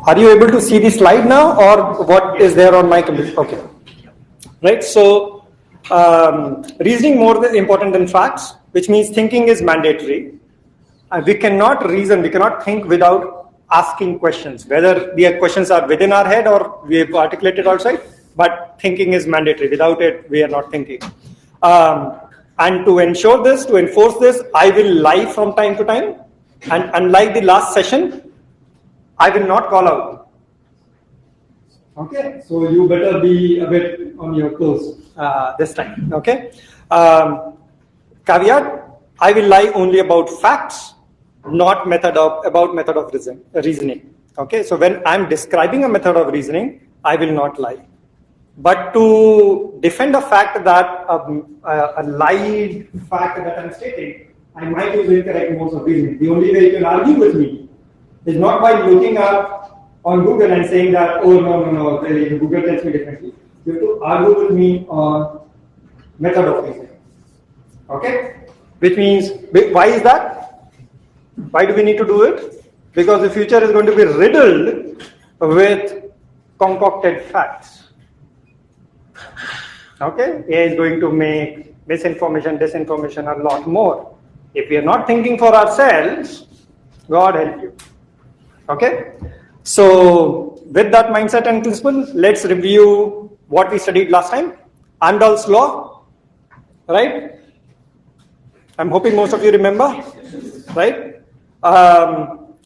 Are you able to see the slide now, or what is there on my computer? Okay. Right. So reasoning more important than facts, which means thinking is mandatory. We cannot reason, we cannot think without asking questions, whether the questions are within our head or we have articulated outside, but thinking is mandatory. Without it, we are not thinking. And to ensure this, to enforce this, I will lie from time to time. And unlike the last session, I will not call out. Okay, so you better be a bit on your toes this time. Okay. Caveat: I will lie only about facts, not about method of reasoning. Okay, so when I'm describing a method of reasoning, I will not lie. But to defend a fact that a lied fact that I'm stating, I might use incorrect modes of reasoning. The only way you can argue with me is not by looking up on Google and saying that, oh no, Google tells me differently. You have to argue with me on method of reasoning. Okay? Which means, why is that? Why do we need to do it? Because the future is going to be riddled with concocted facts. Okay? AI is going to make misinformation, disinformation a lot more. If we are not thinking for ourselves, God help you. Okay? So, with that mindset and principle, let's review what we studied last time. Amdahl's law, right? I'm hoping most of you remember, right?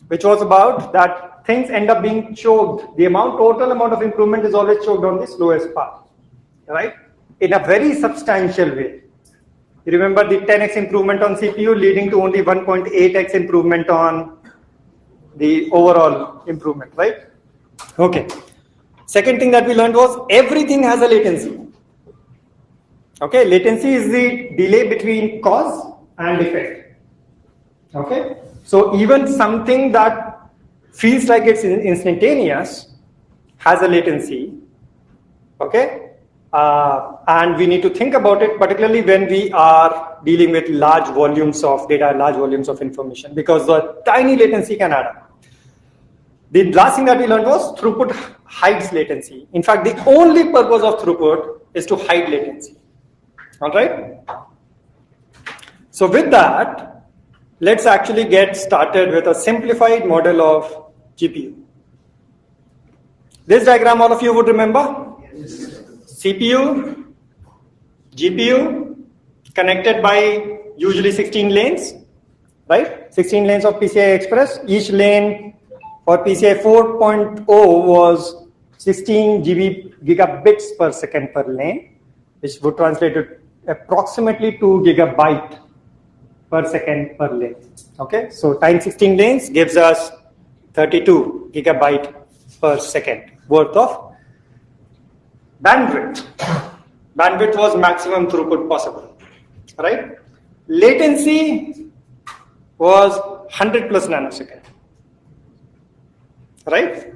Which was about that things end up being choked. The total amount of improvement is always choked on the slowest path, right? In a very substantial way. You remember the 10x improvement on CPU leading to only 1.8x improvement on the overall improvement, right? Okay. Second thing that we learned was everything has a latency. Okay, latency is the delay between cause and effect. Okay, so even something that feels like it's instantaneous has a latency. Okay. And we need to think about it, particularly when we are dealing with large volumes of data, large volumes of information, because the tiny latency can add up. The last thing that we learned was throughput hides latency. In fact, the only purpose of throughput is to hide latency. All right? So with that, let's actually get started with a simplified model of GPU. This diagram all of you would remember? Yes. CPU, GPU, connected by usually 16 lanes, right? 16 lanes of PCI Express. Each lane for PCI 4.0 was 16 gigabits per second per lane, which would translate to approximately 2 gigabyte per second per lane. Okay, so times 16 lanes gives us 32 gigabyte per second worth of bandwidth. Bandwidth was maximum throughput possible, right? Latency was 100 plus nanosecond, right?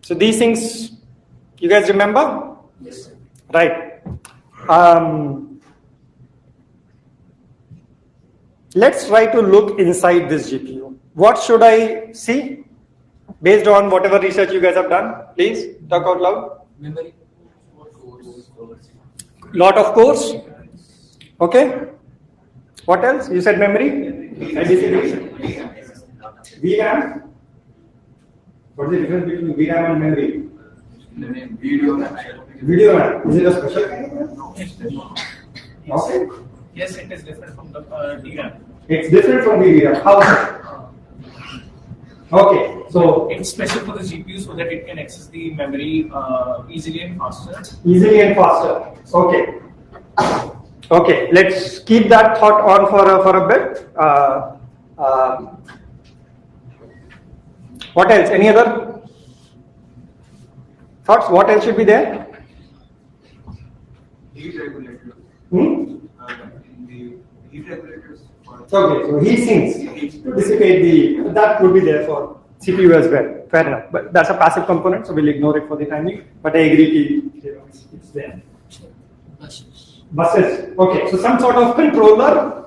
So these things, you guys remember? Yes, sir. Right. Let's try to look inside this GPU. What should I see based on whatever research you guys have done? Please talk out loud. Memory. Lot of cores. Okay. What else? You said memory. VRAM. What is the difference between VRAM and memory? Video RAM. Is it a special kind? Okay. Yes, it is different from the DRAM. It's different from the DRAM. How so? Okay, so it's special for the GPU so that it can access the memory easily and faster. Easily and faster. Okay. Okay. Let's keep that thought on for a bit. What else? Any other thoughts? What else should be there? Heat regulators. The heat regulators. Okay, so heat sinks to dissipate that would be there for CPU as well. Fair enough. But that's a passive component, so we'll ignore it for the timing. But I agree, it's there. Buses. Okay, so some sort of controller.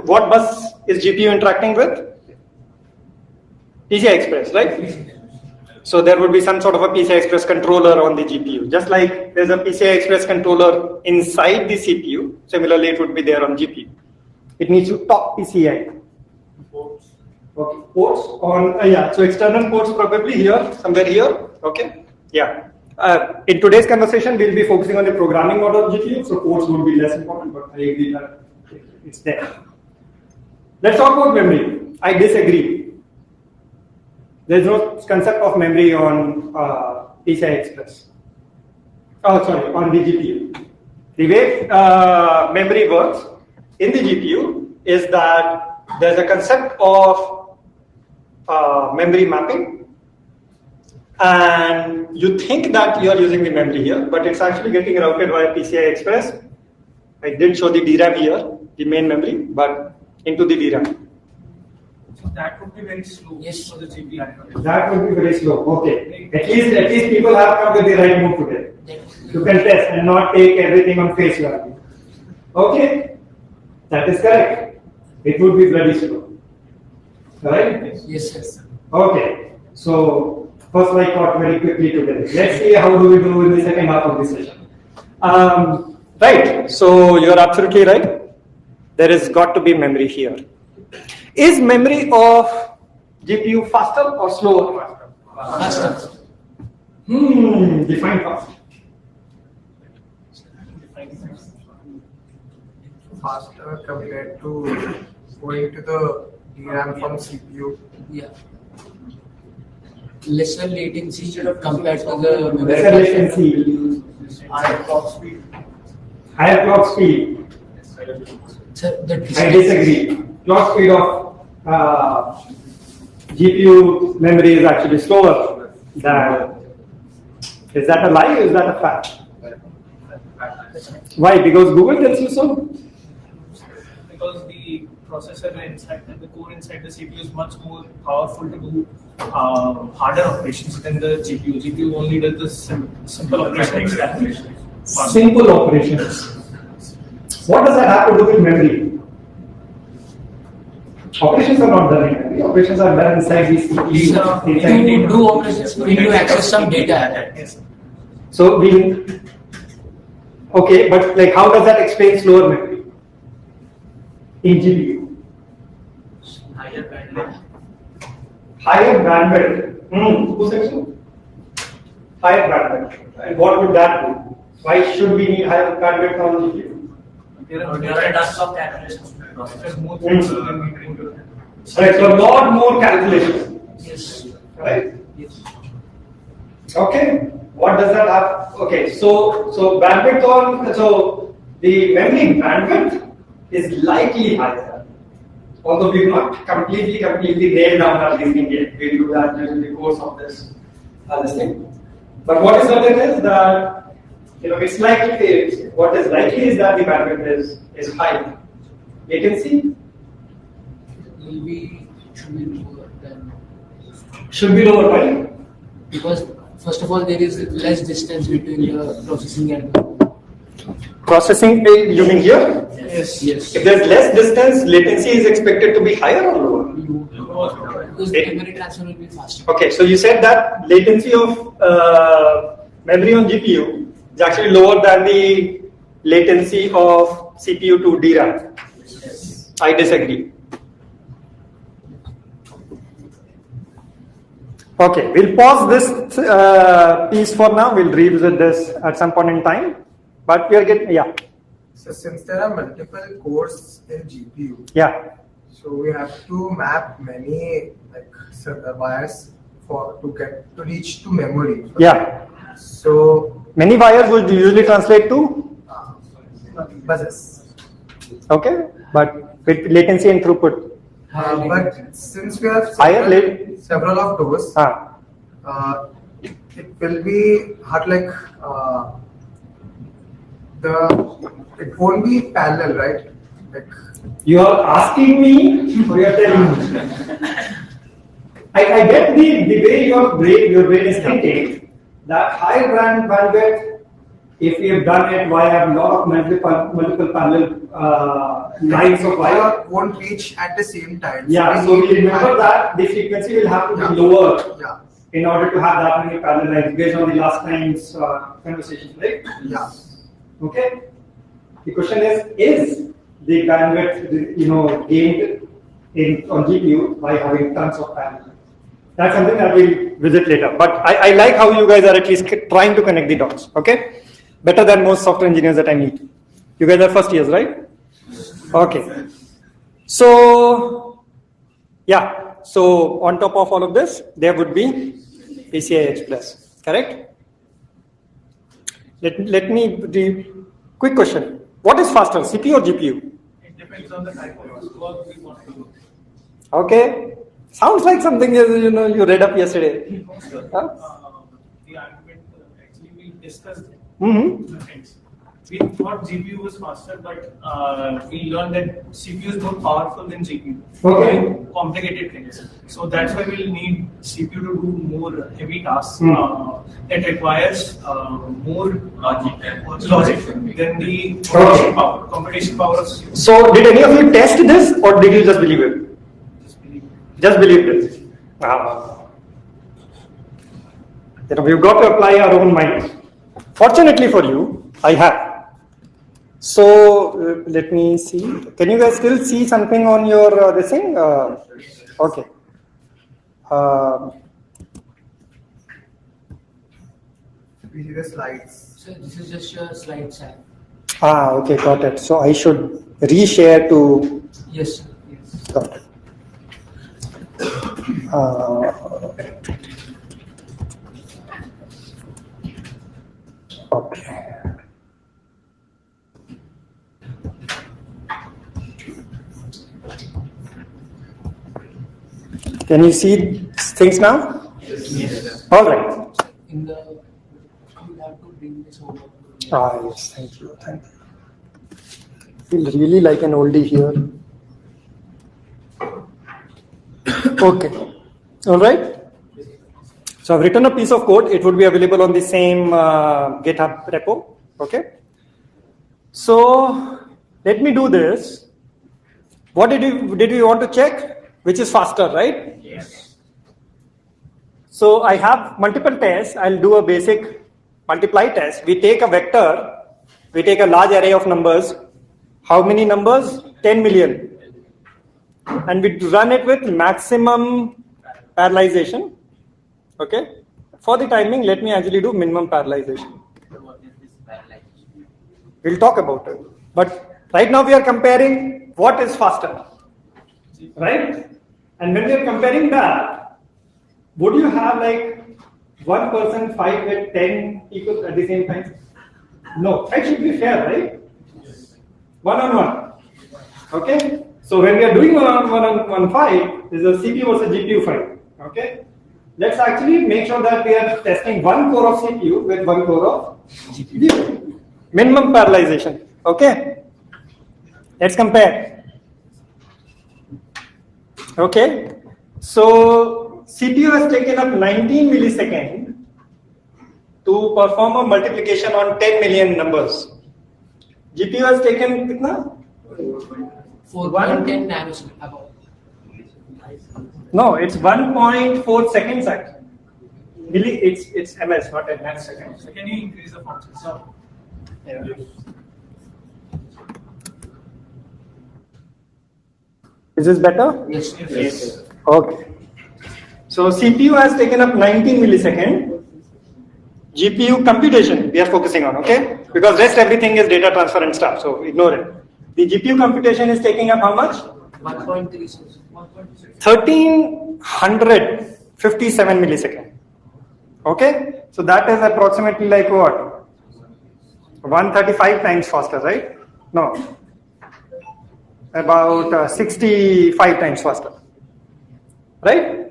What bus is GPU interacting with? PCI Express, right? So there would be some sort of a PCI Express controller on the GPU. Just like there's a PCI Express controller inside the CPU, similarly it would be there on GPU. It needs to talk PCI. Ports. Okay, ports on, yeah, so external ports probably here, somewhere here, okay, yeah. In today's conversation, we'll be focusing on the programming mode of GPU, so ports would be less important, but I agree that it's there. Let's talk about memory. I disagree. There's no concept of memory on PCI Express. Oh, sorry, on the GPU. The way memory works in the GPU is that there's a concept of memory mapping, and you think that you are using the memory here, but it's actually getting routed via PCI Express. I didn't show the DRAM here, the main memory, but into the DRAM. So that would be very slow. Yes. For the GPU. That would be very slow. Okay. At least people have come with the right move today. You can test and not take everything on face value. Okay? That is correct. It would be very slow. Right? Yes, sir. Okay. So first I thought very quickly today. Let's see how do we do in the second half of the session. Right. So you're absolutely right. There has got to be memory here. Is memory of GPU faster or slower? Faster. Define fast. Faster compared to going to the DRAM from CPU. Yeah. Lesser latency compared to the memory. Lesser latency. Higher clock speed. Higher clock speed. Sir, the I distance. disagree. Clock speed of GPU memory is actually slower than. Is that a lie or is that a fact? Why? Because Google tells you so? Because the processor inside and the core inside the CPU is much more powerful to do harder operations than the GPU. GPU only does the simple operations. Simple operations. What does that have to do with memory? Operations are not done in memory. Operations are done inside the CPU. You do operations when you access some data. Yes. So okay, but like how does that explain slower memory in GPU? Higher bandwidth. Higher bandwidth. Who said so? Higher bandwidth. And what would that do? Why should we need higher bandwidth on GPU? There are tons of calculations. There's more things than we can do. Right, so a lot more calculations. Yes. Right? Yes. Okay. What does that have? Okay, so bandwidth so the memory bandwidth is likely higher. Although we've not completely nailed down our reasoning yet. We'll do that during the course of this thing. But what is certain is that it's likely. What is likely is that the bandwidth is high. Latency should be lower than, should be lower, right? because first of all there is less distance between the processing and the Processing, you mean here? yes. Yes. If there's less distance, latency is expected to be higher or lower? Because the memory transfer will be faster. Okay, so you said that latency of memory on GPU is actually lower than the latency of CPU to DRAM. I disagree. Okay, we'll pause this piece for now. We'll revisit this at some point in time. But we are getting, yeah. So since there are multiple cores in GPU, Yeah. so we have to map many wires to reach to memory. Yeah. So Many wires would usually translate to, buses. okay, but with latency and throughput. But since we have Higher several of those, it will be hard it won't be parallel, right? You are asking me or you are telling me? I get the way your brain is thinking that higher bandwidth, if we have done it via a lot of multiple parallel lines of wire, won't reach at the same time. yeah, so we remember that the frequency will have to be lower Yeah. in order to have that many parallel lines based on the last time's conversation, right? Yeah. Okay. The question is the bandwidth, gained on GPU by having tons of parallel? That's something that we'll visit later. But I like how you guys are at least trying to connect the dots. Okay, better than most software engineers that I meet. You guys are first years, right? Okay. So yeah. So on top of all of this, there would be PCI Express. Correct? Let me the quick question. What is faster, CPU or GPU? It depends on the type of work we want to do. Okay. Sounds like something you read up yesterday. Huh? The argument actually we discussed Mm-hmm. the things. We thought GPU was faster, but we learned that CPU is more powerful than GPU. Okay. Doing complicated things. So that's why we'll need CPU to do more heavy tasks that requires more logic than the computation power of CPU. So did any of you test this or did you just believe it? Just believe this. We've got to apply our own minds. Fortunately for you, I have. So let me see. Can you guys still see something on your this thing? Okay. We see the slides. So this is just your slide set. Okay, got it. So I should reshare to. Yes, sir. Yes. Got it. Okay. Can you see things now? Yes. All right. In the you have to bring this over. Yes, thank you. Thank you. I feel really like an oldie here. Okay. All right. So I've written a piece of code. It would be available on the same GitHub repo. Okay. So let me do this. What did we want to check? Which is faster, right? Yes. So I have multiple tests. I'll do a basic multiply test. We take a vector. We take a large array of numbers. How many numbers? 10 million. And we run it with maximum parallelization. Okay. For the timing, let me actually do minimum parallelization. We'll talk about it. But right now we are comparing what is faster. Right? And when we are comparing that, would you have like one person fight with 10 people at the same time? No. It should be fair, right? One on one. Okay? So when we are doing one fight, there's a CPU versus GPU fight. Okay? Let's actually make sure that we are testing one core of CPU with one core of GPU. Minimum parallelization. Okay? Let's compare. Okay? So CPU has taken up 19 milliseconds to perform a multiplication on 10 million numbers. GPU has taken kitna? 4.10 nanosecond about. No, it's 1.4 seconds actually. It's ms, not a nanosecond. So can you increase the font size? Yeah. Is this better? Yes. Yes. Okay. So CPU has taken up 19 milliseconds. GPU computation we are focusing on, okay? Because rest everything is data transfer and stuff, so ignore it. The GPU computation is taking up how much? 1.36. 1357 milliseconds. Okay? So that is approximately like what? 135 times faster, right? No. About 65 times faster. Right?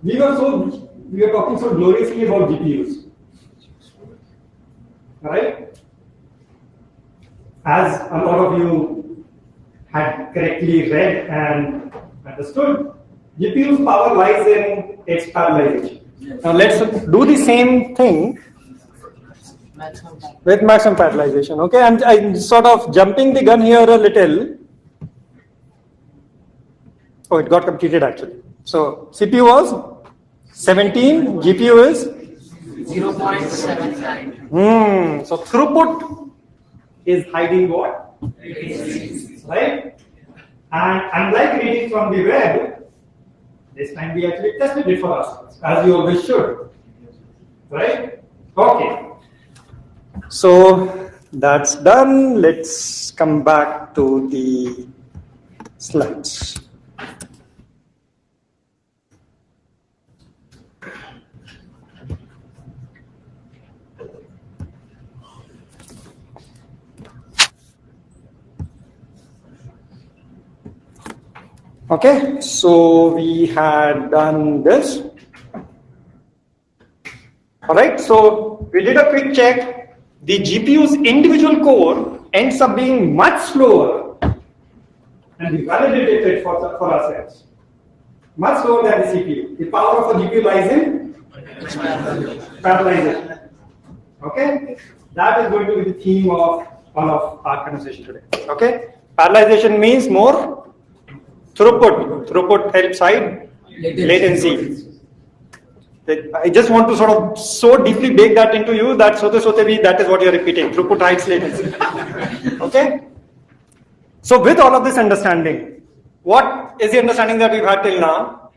We are talking so gloriously about GPUs. Right? As a lot of you had correctly read and understood, GPU's power lies in its parallelization. Now let's do the same thing with maximum parallelization. Okay, I'm sort of jumping the gun here a little. Oh, it got completed actually. So CPU was 17, GPU is 0.79. So throughput is hiding what? Right? And unlike reading from the web, this time we actually tested it for ourselves, as you always should. Right? Okay. So that's done. Let's come back to the slides. Okay, so we had done this. All right, so we did a quick check. The GPU's individual core ends up being much slower, and we validated it for ourselves. Much slower than the CPU. The power of a GPU lies in parallelization. Okay, that is going to be the theme of all of our conversation today. Okay, parallelization means more throughput. Throughput helps hide latency. I just want to sort of so deeply bake that into you that that is what you're repeating. Throughput hides latency. Okay? So with all of this understanding, what is the understanding that we've had till now?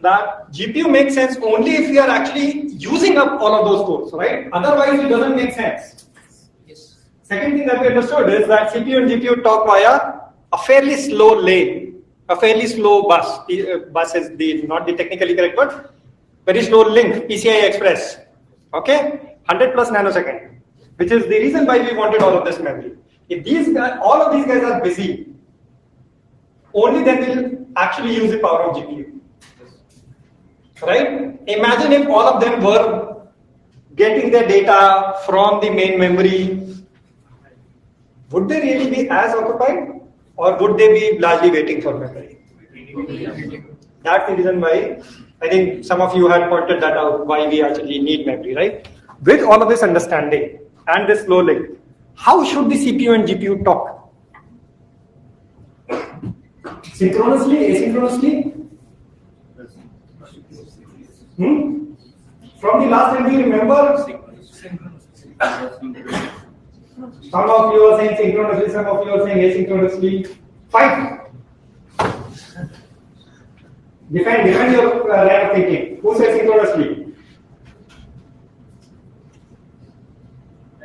That GPU makes sense only if we are actually using up all of those cores, right? Otherwise it doesn't make sense. Yes. Second thing that we understood is that CPU and GPU talk via a fairly slow lane, a fairly slow bus. Bus is not the technically correct word. Very slow link, PCI Express, okay, 100 plus nanosecond, which is the reason why we wanted all of this memory. If these guys, all of these guys are busy, only then we'll actually use the power of GPU, right? Imagine if all of them were getting their data from the main memory, would they really be as occupied, or would they be largely waiting for memory? That's the reason why I think some of you had pointed that out, why we actually need memory, right? With all of this understanding and this slow link, how should the CPU and GPU talk? Synchronously, asynchronously? From the last time, do you remember? Some of you are saying synchronously, some of you are saying asynchronously. Fine. Define your line of thinking. Who says synchronously?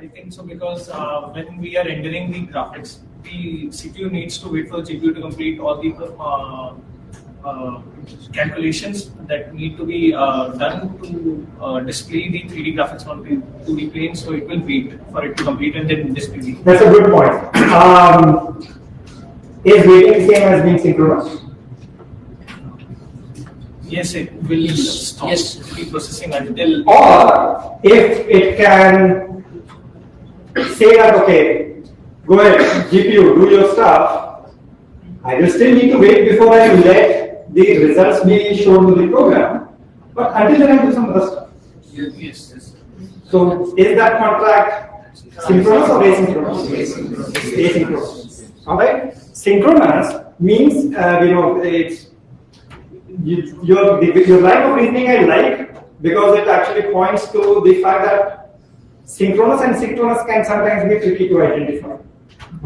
I think so because when we are rendering the graphics, the CPU needs to wait for the GPU to complete all the calculations that need to be done to display the 3D graphics on the 2D plane. So it will wait for it to complete and then display the. That's a good point. Is waiting the same as being synchronous? Yes, it will stop the processing until. Or if it can say that, okay, go ahead, GPU, do your stuff. I will still need to wait before I let the results be shown to the program. But until then, I do some other stuff. Yes. So is that contract synchronous or asynchronous? Asynchronous. All right. Synchronous means it's. Your line of reasoning I like because it actually points to the fact that synchronous and synchronous can sometimes be tricky to identify.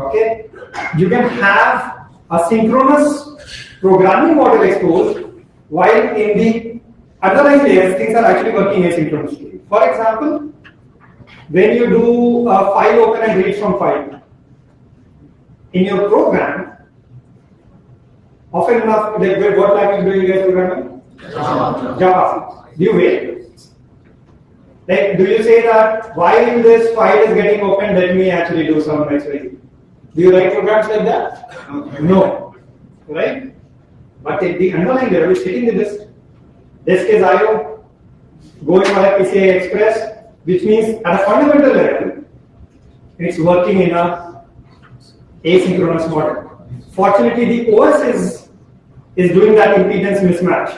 Okay, you can have a synchronous programming model exposed while in the underlying layers things are actually working asynchronously. For example, when you do a file open and read from file in your program. Often enough, what language do you guys programming? Java. Do you wait? Like, do you say that while this file is getting opened, let me actually do some XYZ? Do you write programs like that? No. Right? But at the underlying level, it's hitting the disk. Disk is I/O, going via PCI Express, which means at a fundamental level, it's working in a asynchronous model. Fortunately, the OS is doing that impedance mismatch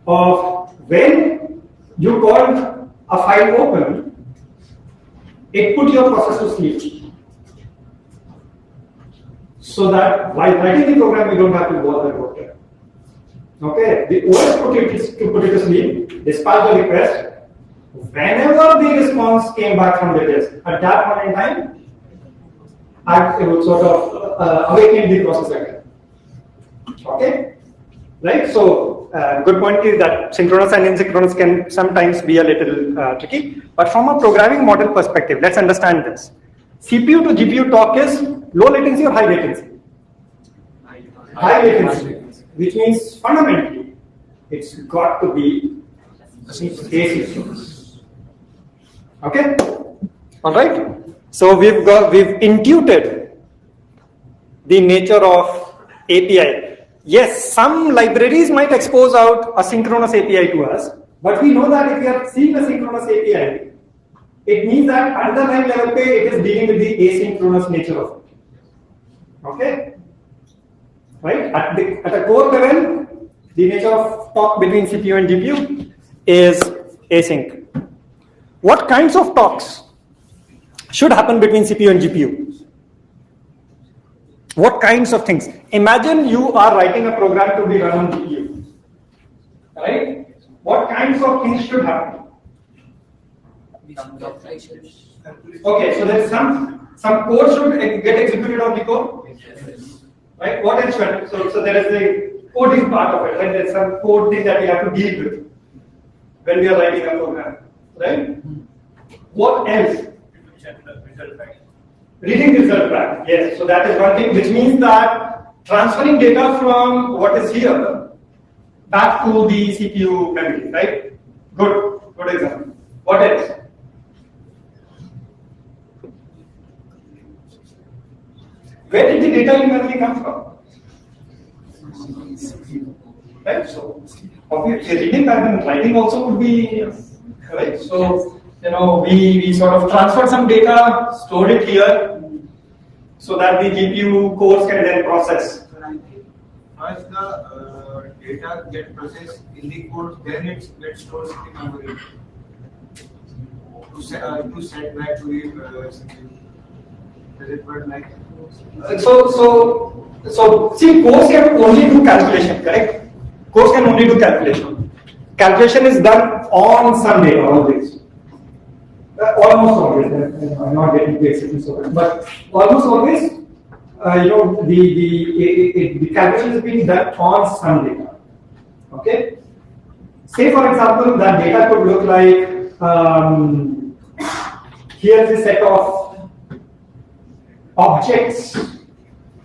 of when you called a file open, it put your process to sleep. So that while writing the program, you don't have to bother about it. Okay, the OS put it to sleep, dispatch the request. Whenever the response came back from the disk, at that point in time, it would sort of awaken the process again. Okay, right? So, good point is that synchronous and asynchronous can sometimes be a little tricky. But from a programming model perspective, let's understand this. CPU to GPU talk is low latency or high latency? High latency, which means fundamentally, it's got to be asynchronous. Okay, all right. So we've intuited the nature of API. Yes, some libraries might expose out a synchronous API to us, but we know that if we are seeing a synchronous API, it means that underlying level pay it is dealing with the asynchronous nature of it. Okay, right? At a core level, the nature of talk between CPU and GPU is async. What kinds of talks should happen between CPU and GPU? What kinds of things? Imagine you are writing a program to be run on GPU, right? What kinds of things should happen? Okay, so there's some code should get executed on the core, right? What else should? So there is the coding part of it, right? There's some code thing that we have to deal with when we are writing a program, right? What else? Reading the result back. Yes, so that is one thing, which means that transferring data from what is here back to the CPU memory, right? Good example. What else? Where did the data in memory come from? Right? So, obviously, reading back and writing also would be right. So, we sort of transfer some data, stored it here, so that the GPU cores can then process. Once the data get processed in the code, then it gets stored in the memory to set back to the CPU. Does it work like? So see, cores can only do calculation, correct? Cores can only do calculation. Calculation is done on some data always. Almost always. I'm not getting to exceptions so much, but almost always, the calculation is being done on some data. Okay. Say for example, that data could look like here's a set of objects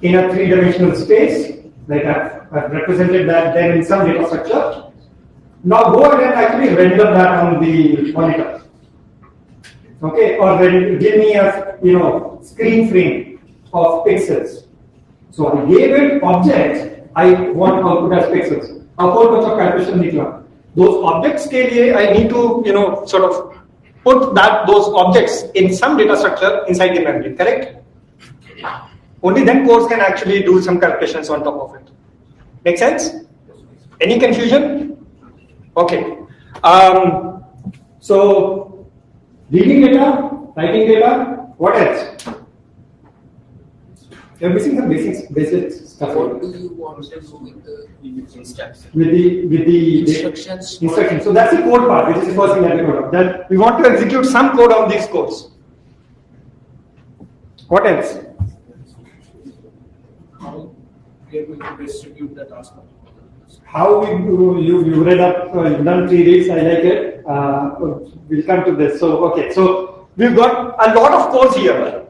in a three-dimensional space. Like I've represented that then in some data structure. Now go ahead and actually render that on the monitor. Okay, or give me a screen frame of pixels. So I gave it objects. I want output as pixels. A whole bunch of calculation निकला. Those objects के लिए I need to sort of put those objects in some data structure inside the memory. Correct? Only then cores can actually do some calculations on top of it. Make sense? Any confusion? Okay. So reading data, writing data, what else? You're missing some basic stuff. What do you want to do with the instructions? With the instructions. So that's the code part, which is the first thing that we got. Then we want to execute some code on these codes. What else? How we are going to distribute the task? How you read up, you've done 3 reads, I like it. We'll come to this. So, okay, so we've got a lot of codes here.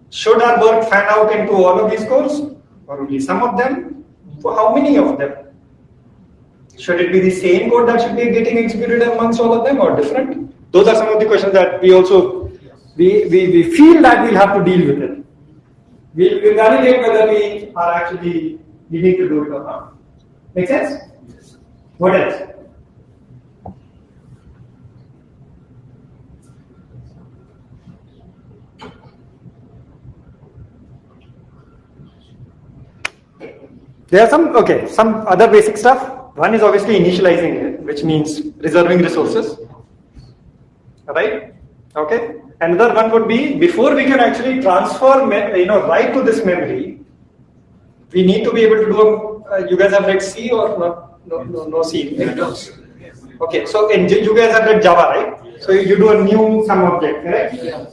Should our work fan out into all of these codes, or only some of them? For how many of them? Should it be the same code that should be getting executed amongst all of them, or different? Those are some of the questions that we also we feel that we'll have to deal with it. We'll validate whether we are actually needing to do it or not. Make sense? What else? There are some other basic stuff. One is obviously initializing it, which means reserving resources. Right? Okay. Another one would be before we can actually transfer, write to this memory, we need to be able to do you guys have read C or not? No C. Okay, so you guys have read Java, right? So you do a new sum object, correct? Yeah.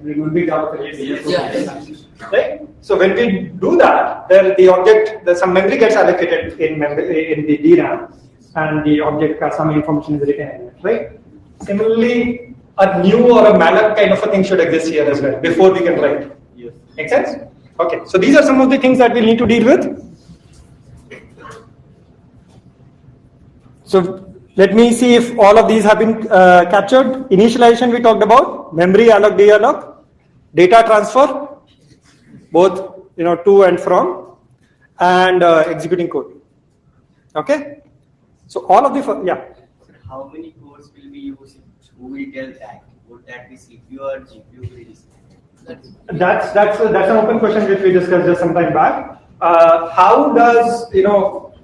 Remember Java, Yeah. right? So when we do that, some memory gets allocated in the DRAM, and the object some information is written in it, right? Similarly, a new or a malloc kind of a thing should exist here as well before we can write. Yes. Make sense? Okay, so these are some of the things that we need to deal with. So let me see if all of these have been captured. Initialization we talked about, memory alloc, dealloc, data transfer, both to and from, and executing code. Okay, so all of the yeah. How many cores will we use? Who will tell that? Would that be CPU or GPU will decide? That's an open question which we discussed just some time back. How does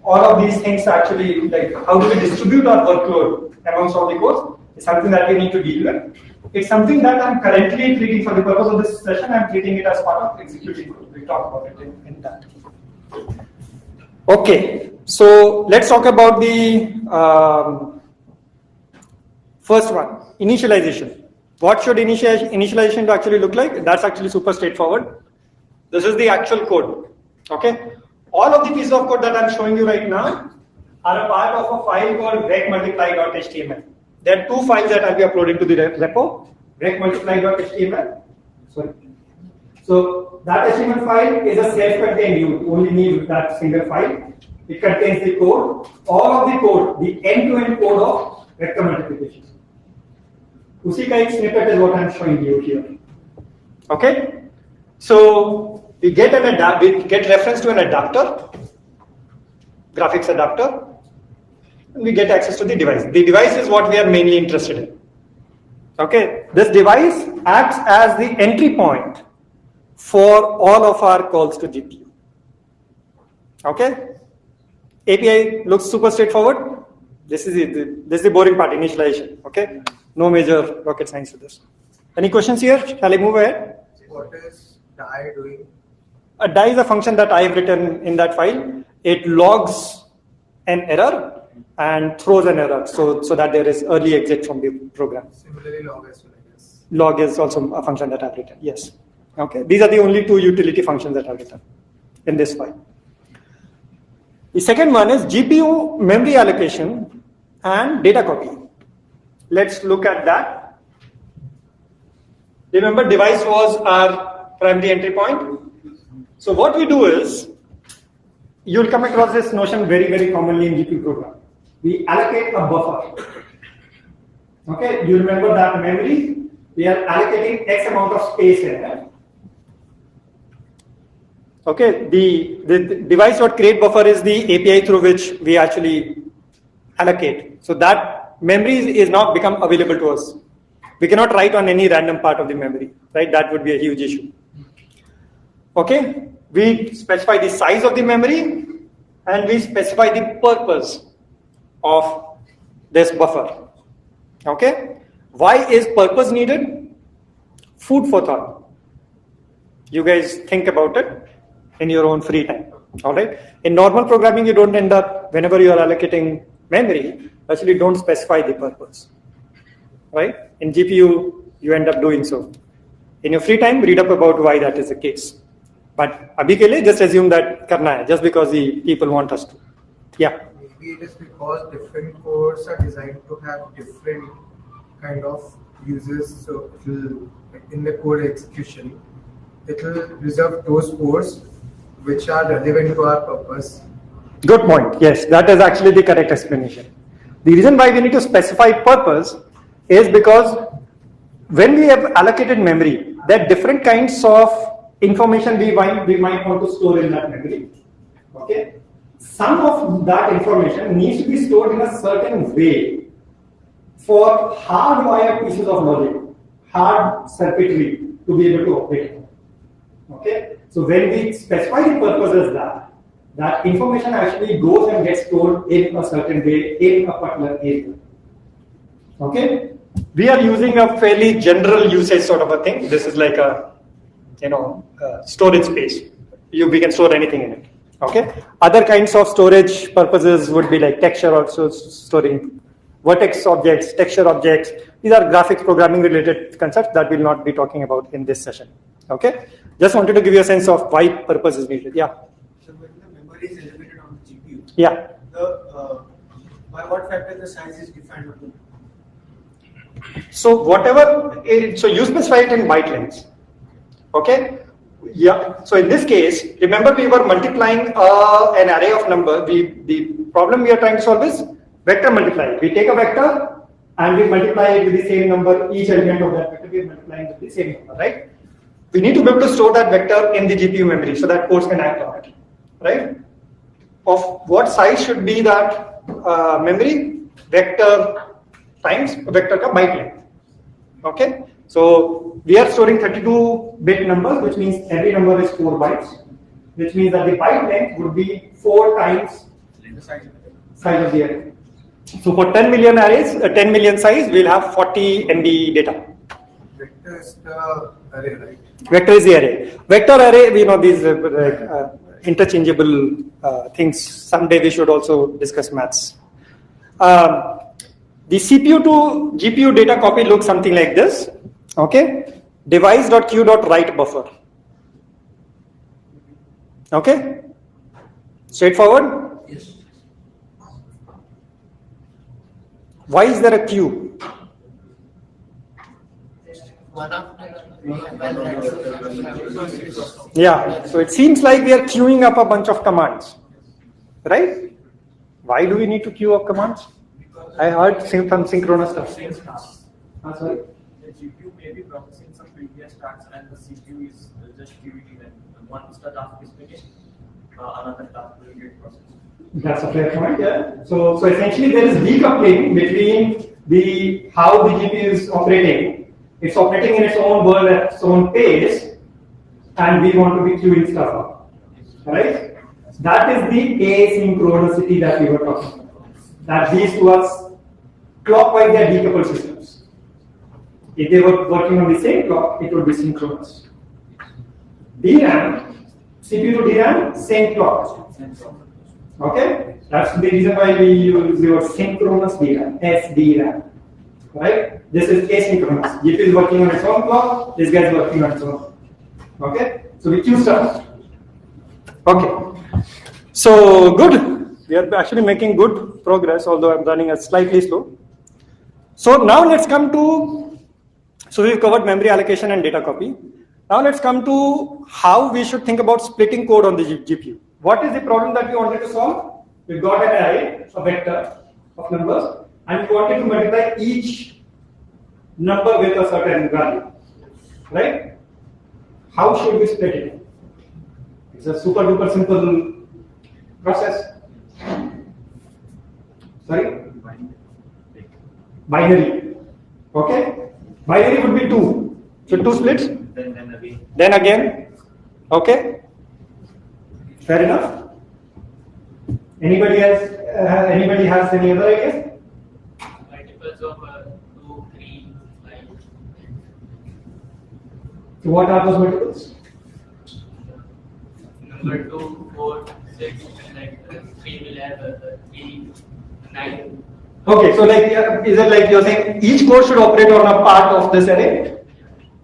all of these things actually, like, how do we distribute our workload amongst all the cores? It's something that we need to deal with. It's something that I'm currently treating for the purpose of this session. I'm treating it as part of executing code. We'll talk about it in that. Okay, so let's talk about the first one, initialization. What should initialization actually look like? That's actually super straightforward. This is the actual code. Okay. All of the pieces of code that I'm showing you right now are a part of a file called recmultiply.html. There are two files that I'll be uploading to the repo, recmultiply.html. Sorry. So that HTML file is a self-contained. You only need that single file. It contains the code, all of the code, the end-to-end code of vector multiplication. Usi ka ek snippet is what I'm showing you here. Okay. So we get reference to an adapter, graphics adapter, and we get access to the device. The device is what we are mainly interested in. Okay, this device acts as the entry point for all of our calls to GPU. Okay, API looks super straightforward. This is the boring part, initialization. Okay, no major rocket science to this. Any questions here? Shall I move ahead? What is die doing? A die is a function that I have written in that file. It logs an error and throws an error so that there is early exit from the program. Similarly, log as well, I guess. Log is also a function that I've written. Yes. Okay. These are the only two utility functions that I've written in this file. The second one is GPU memory allocation and data copy. Let's look at that. Remember, device was our primary entry point. So what we do is, you'll come across this notion very, very commonly in GPU program. We allocate a buffer. Okay, you remember that memory? We are allocating X amount of space here. Okay, the device.create buffer is the API through which we actually allocate. So that memory is now become available to us. We cannot write on any random part of the memory, right? That would be a huge issue. Okay, we specify the size of the memory and we specify the purpose of this buffer. Okay, why is purpose needed? Food for thought. You guys think about it in your own free time. All right. In normal programming, you don't end up, whenever you are allocating memory, actually don't specify the purpose. Right? In GPU, you end up doing so. In your free time, read up about why that is the case. But abhi ke liye, just assume that karna hai, just because the people want us to. Yeah. Maybe it is because different cores are designed to have different kind of uses. So it will, in the code execution, it will reserve those cores which are relevant to our purpose. Good point. Yes, that is actually the correct explanation. The reason why we need to specify purpose is because when we have allocated memory, there are different kinds of information we might want to store in that memory. Okay, some of that information needs to be stored in a certain way for hardwired pieces of logic, hard circuitry to be able to operate. Okay, so when we specify the purpose as that information actually goes and gets stored in a certain way in a particular area. Okay, we are using a fairly general usage sort of a thing. This is like a storage space. We can store anything in it. Okay. Other kinds of storage purposes would be like texture, also storing vertex objects, texture objects. These are graphics programming related concepts that we'll not be talking about in this session. Okay. Just wanted to give you a sense of why purpose is needed. Yeah. So when the memory is elevated on the GPU, Yeah. By what factor the size is defined upon? So so you specify it in byte lengths. Okay. Yeah. So in this case, remember we were multiplying an array of number. The problem we are trying to solve is vector multiplying. We take a vector and we multiply it with the same number. Each element of that vector we are multiplying with the same number, right? We need to be able to store that vector in the GPU memory so that cores can act on it, right? Of what size should be that memory? Vector times vector ka byte length. Okay. So we are storing 32-bit numbers, which means every number is 4 bytes, which means that the byte length would be 4 times the size of the array. So for 10 million arrays, 10 million size, we'll have 40 MB data. Vector is the array, right? Vector is the array. Vector array, we know these interchangeable things. Someday we should also discuss maths. The CPU to GPU data copy looks something like this. Okay, device.q.write buffer. Okay, straightforward. Yes. Why is there a queue? One after Yeah, so it seems like we are queuing up a bunch of commands, right? Why do we need to queue up commands? I heard some synchronous stuff. Sorry? The GPU may be processing some previous tasks and the CPU is just queuing them. Once the task is finished, another task will get processed. That's a fair point, yeah. So essentially there is decoupling between how the GPU is operating. It's operating in its own world at its own pace, and we want to be queuing stuff up, right? That is the asynchronicity that we were talking about. That these two are clockwise, they are decoupled systems. If they were working on the same clock, it would be synchronous. DRAM, CPU to DRAM, same clock. Okay, that's the reason why we use the word synchronous DRAM, SDRAM. Right? This is asynchronous. GPU is working on its own clock, this guy is working on its own. Okay, so we queue stuff. Okay, so good. We are actually making good progress, although I'm running slightly slow. So now let's come to, so we've covered memory allocation and data copy. Now let's come to how we should think about splitting code on the GPU. What is the problem that we wanted to solve? We've got an array, a vector of numbers, and we wanted to multiply each number with a certain value, right? How should we split it? It's a super duper simple process. Sorry? Binary. Okay? Binary would be 2. So 2 splits. Then again. Okay? Fair enough. Anybody else? Anybody has any other ideas? Multiples of 2, 3, 5. So what are those multiples? Number 2, 4, 6, and like 3 will have 3, 9. Okay, so like, is it like you're saying each core should operate on a part of this array?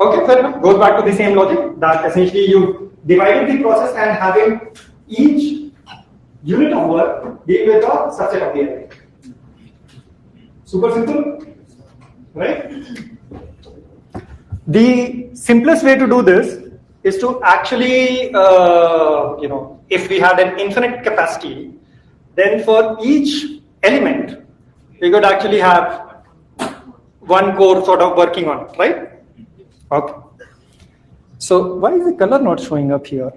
Okay, fair enough. Goes back to the same logic that essentially you divided the process and having each unit of work deal with a subset of the array. Super simple, right? The simplest way to do this is to actually, if we had an infinite capacity, then for each element, we could actually have one core sort of working on it, right? Okay. So why is the color not showing up here?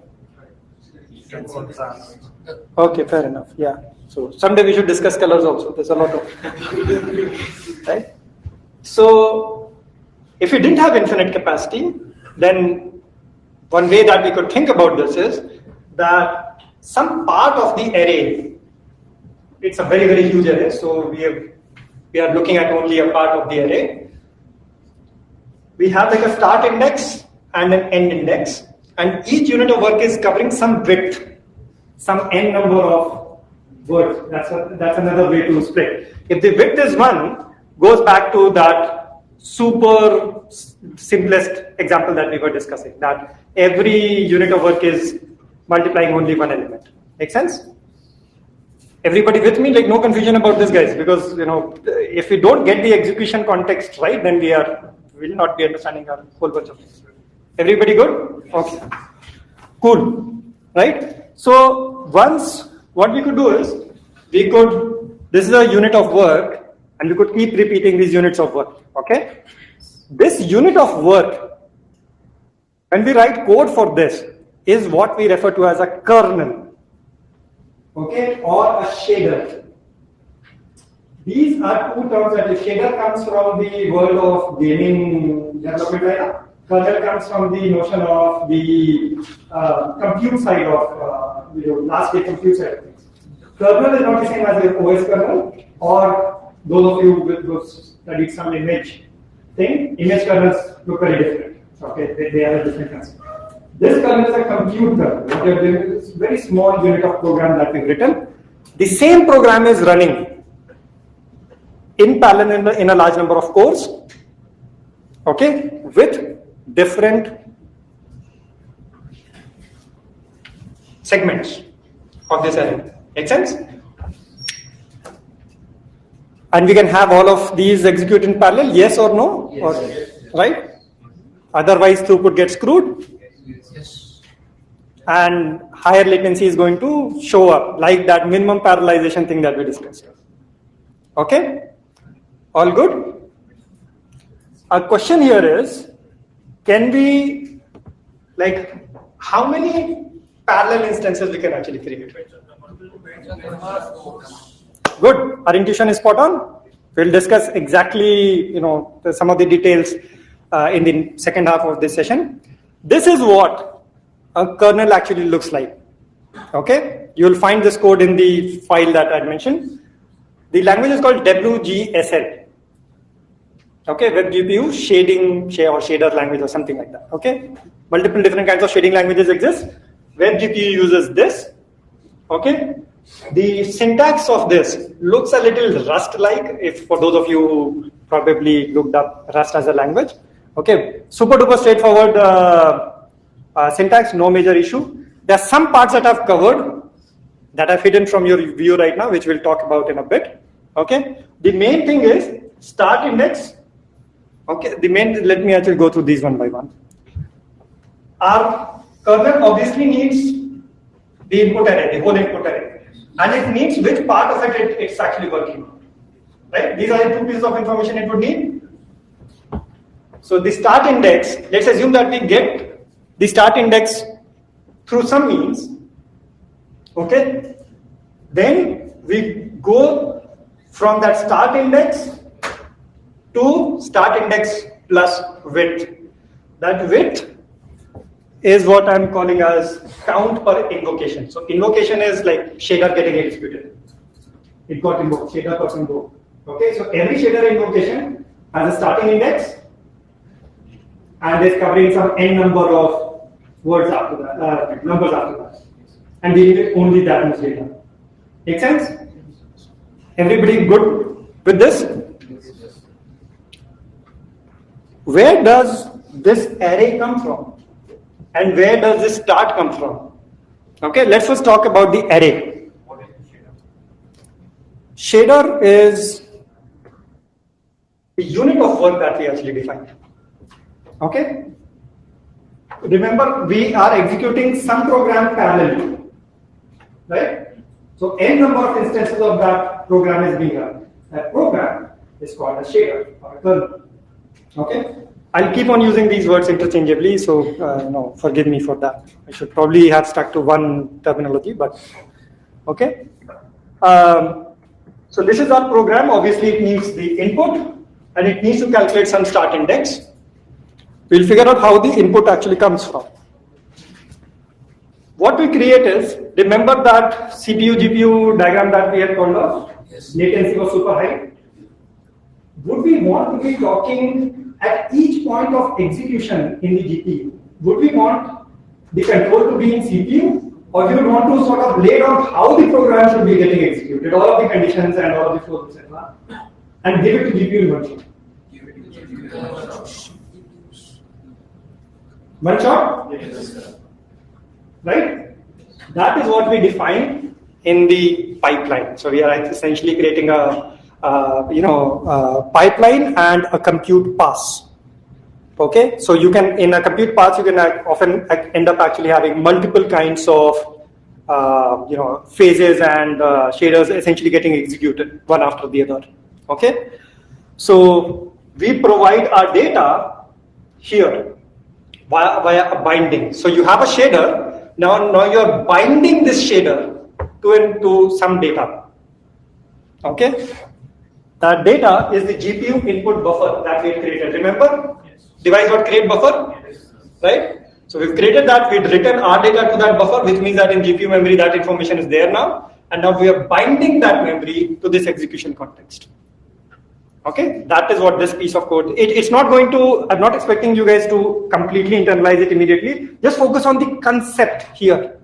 Okay, fair enough. Yeah. So someday we should discuss colors also. There's a lot of, right? So if we didn't have infinite capacity, then one way that we could think about this is that some part of the array, it's a very, very huge array. So we are looking at only a part of the array. We have like a start index and an end index, and each unit of work is covering some width. some n number of words. That's another way to split. If the width is 1, goes back to that super simplest example that we were discussing, that every unit of work is multiplying only one element. Make sense? Everybody with me? Like, no confusion about this, guys, because if we don't get the execution context right, then we will not be understanding a whole bunch of things. Everybody good? Okay. Cool. Right? So once what we could do is this is a unit of work, and we could keep repeating these units of work. Okay? This unit of work, when we write code for this, is what we refer to as a kernel. Okay, or a shader. These are two terms that the shader comes from the world of gaming development right. Kernel comes from the notion of the compute side of last day compute side of things. Kernel is not the same as the OS kernel, or those of you who studied some image thing. Image kernels look very different. Okay, they are a different concept. This kernel is a compute kernel. It's a very small unit of program that we've written. The same program is running in parallel in a large number of cores, okay, with different segments of this array. Make sense? And we can have all of these execute in parallel, yes or no? Yes. Or, right? Otherwise, throughput gets screwed. Yes. And higher latency is going to show up, like that minimum parallelization thing that we discussed. Okay? All good? Our question here is, can we, like, how many parallel instances we can actually create? Good. Our intuition is spot on. We'll discuss exactly, some of the details in the second half of this session. This is what a kernel actually looks like. Okay, you will find this code in the file that I mentioned. The language is called WGSL. Okay, WebGPU shading or shader language or something like that. Okay, multiple different kinds of shading languages exist. WebGPU uses this. Okay, the syntax of this looks a little Rust-like. If for those of you who probably looked up Rust as a language. Okay, super duper straightforward. Syntax, no major issue. There are some parts that I've covered that are hidden from your view right now, which we'll talk about in a bit. Okay. The main thing is start index. Okay. Let me actually go through these one by one. Our kernel obviously needs the input array, the whole input array, and it needs which part of it's actually working on. Right. These are the two pieces of information it would need. So the start index. Let's assume that we get the start index through some means, okay, then we go from that start index to start index plus width. That width is what I'm calling as count per invocation. So invocation is like shader getting executed. It got invoked, shader got invoked. Okay, so every shader invocation has a starting index and is covering some n number of words after that, numbers after that, and we need only that much data. Make sense? Everybody good with this? Where does this array come from? And where does this start come from? Okay, let's first talk about the array. Shader is the unit of work that we actually define. Okay? Remember, we are executing some program parallelly, right? So n number of instances of that program is being run. That program is called a shader or a kernel. Okay? I'll keep on using these words interchangeably, so forgive me for that. I should probably have stuck to one terminology, but okay. So this is our program. Obviously, it needs the input and it needs to calculate some start index. We'll figure out how the input actually comes from. What we create is, remember that CPU GPU diagram that we had called off? Yes. Latency was super high. Would we want to be talking at each point of execution in the GPU? Would we want the control to be in CPU or you would want to sort of lay down how the program should be getting executed, all of the conditions and all of the flows, etc., and give it to GPU in one shot. One shot? Yes. Right? That is what we define in the pipeline. So we are essentially creating a pipeline and a compute pass. Okay, so you can, in a compute path, you can often end up actually having multiple kinds of phases and shaders essentially getting executed one after the other. Okay, so we provide our data here via a binding. So you have a shader. Now you're binding this shader to some data. Okay, that data is the GPU input buffer that we created. Remember? Device.create buffer, right? So we've created that, we've written our data to that buffer, which means that in GPU memory that information is there now, and now we are binding that memory to this execution context. Okay, that is what this piece of code, it's not going to, I'm not expecting you guys to completely internalize it immediately, just focus on the concept here,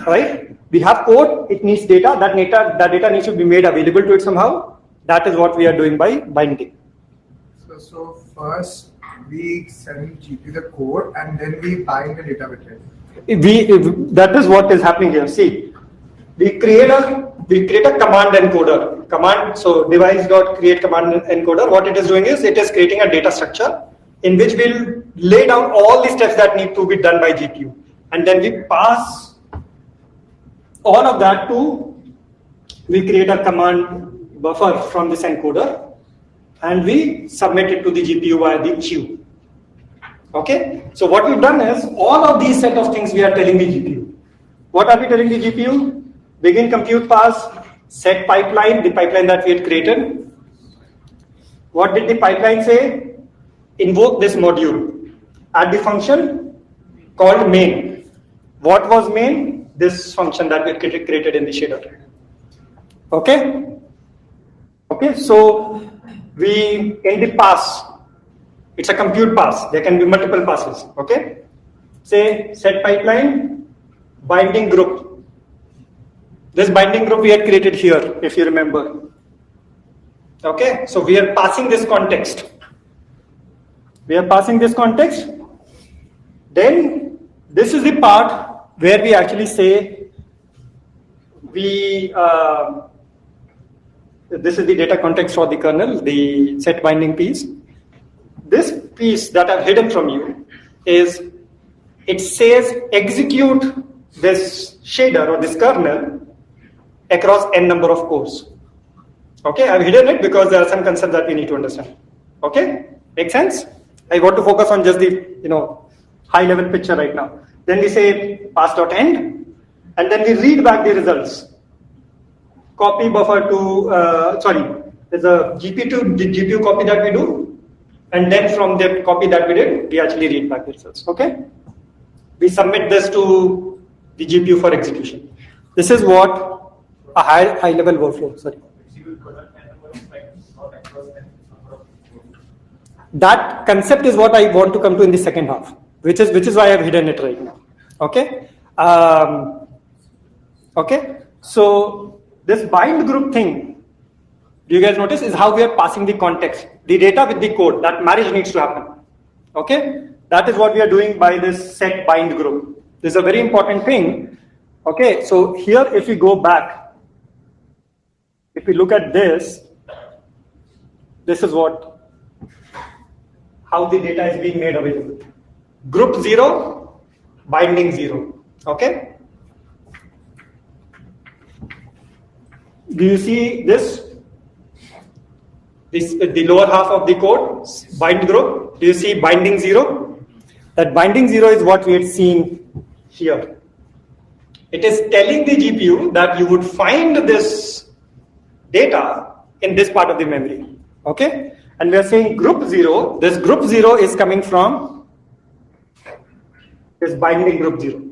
right? We have code, it needs data, that data needs to be made available to it somehow. That is what we are doing by binding. So first, we send GPU the code and then we bind the data with it. That is what is happening here. See, we create a command encoder. So device.create command encoder. What it is doing is it is creating a data structure in which we'll lay down all the steps that need to be done by GPU, and then we pass all of that we create a command buffer from this encoder, and we submit it to the GPU via the queue. Okay, so what we've done is all of these set of things we are telling the GPU. What are we telling the GPU? Begin compute pass, set pipeline, the pipeline that we had created. What did the pipeline say? Invoke this module. Add the function called main. What was main? This function that we created in the shader. Okay? Okay, so we in the pass, it's a compute pass. There can be multiple passes. Okay, say set pipeline, binding group. This binding group we had created here, if you remember. Okay, so we are passing this context. Then this is the part where we actually say this is the data context for the kernel, the set binding piece. This piece that I've hidden from you is, it says execute this shader or this kernel across n number of cores. Okay, I've hidden it because there are some concepts that we need to understand. Okay, make sense? I want to focus on just the high level picture right now. Then we say pass.end, and then we read back the results. Copy buffer to there's a GPU copy that we do. And then from the copy that we did, we actually read back the results. Okay, we submit this to the GPU for execution. This is what a high level workflow. Sorry. That concept is what I want to come to in the second half, which is why I've hidden it right now. Okay. Okay. So this bind group thing, do you guys notice, is how we are passing the context, the data with the code. That marriage needs to happen. Okay, that is what we are doing by this set bind group. This is a very important thing. Okay, so here if we go back, if we look at this is how the data is being made available. Group 0, binding 0. Okay. Do you see this? The lower half of the code, bind group. Do you see binding 0? That binding 0 is what we had seen here. It is telling the GPU that you would find this data in this part of the memory. Okay? And we are saying group 0, this group 0 is coming from this binding group 0.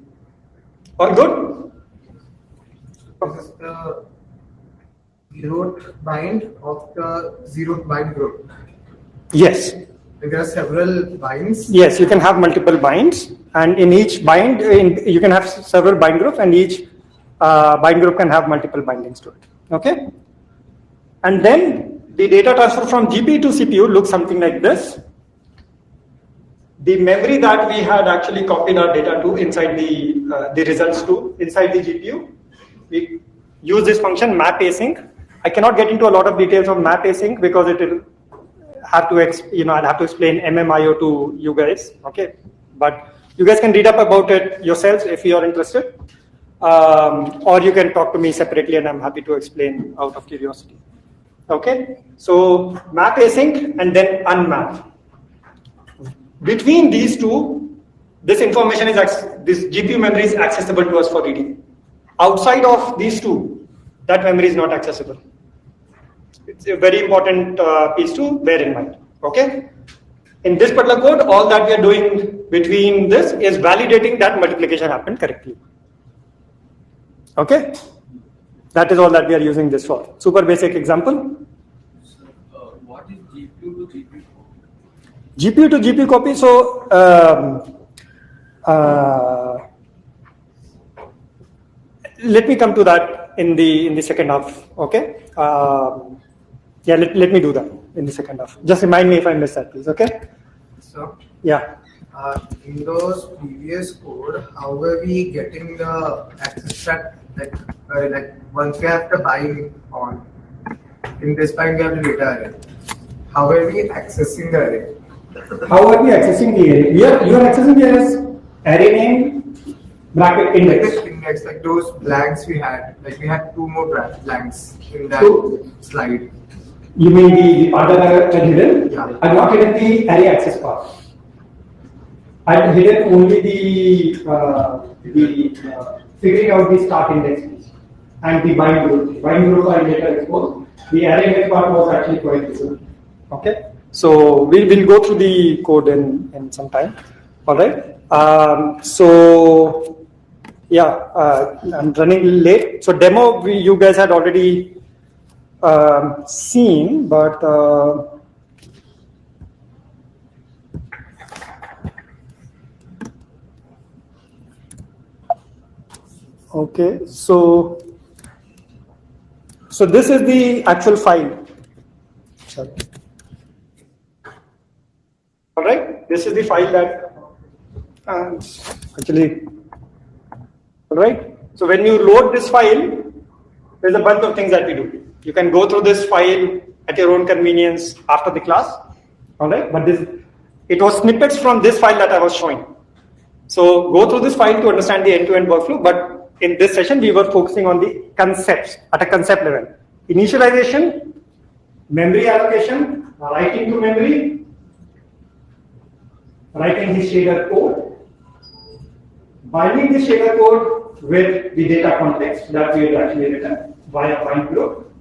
All good? This is the zeroth bind of the zeroth bind group. Yes. There are several binds. Yes, you can have multiple binds, and in each bind, you can have several bind groups, and each bind group can have multiple bindings to it. Okay? And then the data transfer from GPU to CPU looks something like this. The memory that we had actually copied our data to inside the results to inside the GPU, we use this function map async. I cannot get into a lot of details of map async because it will have to I'll have to explain MMIO to you guys. Okay, but you guys can read up about it yourselves if you are interested, or you can talk to me separately, and I'm happy to explain out of curiosity. Okay, so map async and then unmap. Between these two, this information this GPU memory is accessible to us for reading. Outside of these two, that memory is not accessible. It's a very important piece to bear in mind. Okay. In this particular code, all that we are doing between this is validating that multiplication happened correctly. Okay. That is all that we are using this for. Super basic example. What is GPU to GPU? GPU to GPU copy. So let me come to that in the second half. Okay. Yeah, let me do that in the second half. Just remind me if I miss that, please. Okay. So Yeah. in those previous code, how were we getting the access that like once we have the bind on, in this bind we have the data array. How are we accessing the array? How are we accessing the array? You are accessing the array as array name bracket index. Index, like those blanks we had. Like we had two more blanks in that slide. You mean the part that I had hidden? Yeah. I have not hidden the array access part. I have hidden only the figuring out the start index piece and the bind group. Bind group I later exposed. The array index part was actually quite visible. Okay. So we will go through the code in some time. All right. So yeah, I'm running late. So demo you guys had already seen, but okay. So this is the actual file. Sorry. All right. This is the file that actually. All right. So when you load this file, there's a bunch of things that we do. You can go through this file at your own convenience after the class. All right. But it was snippets from this file that I was showing. So go through this file to understand the end-to-end workflow. But in this session, we were focusing on the concepts at a concept level. Initialization, memory allocation, writing to memory, writing the shader code, binding the shader code with the data context that we had actually written via bind group,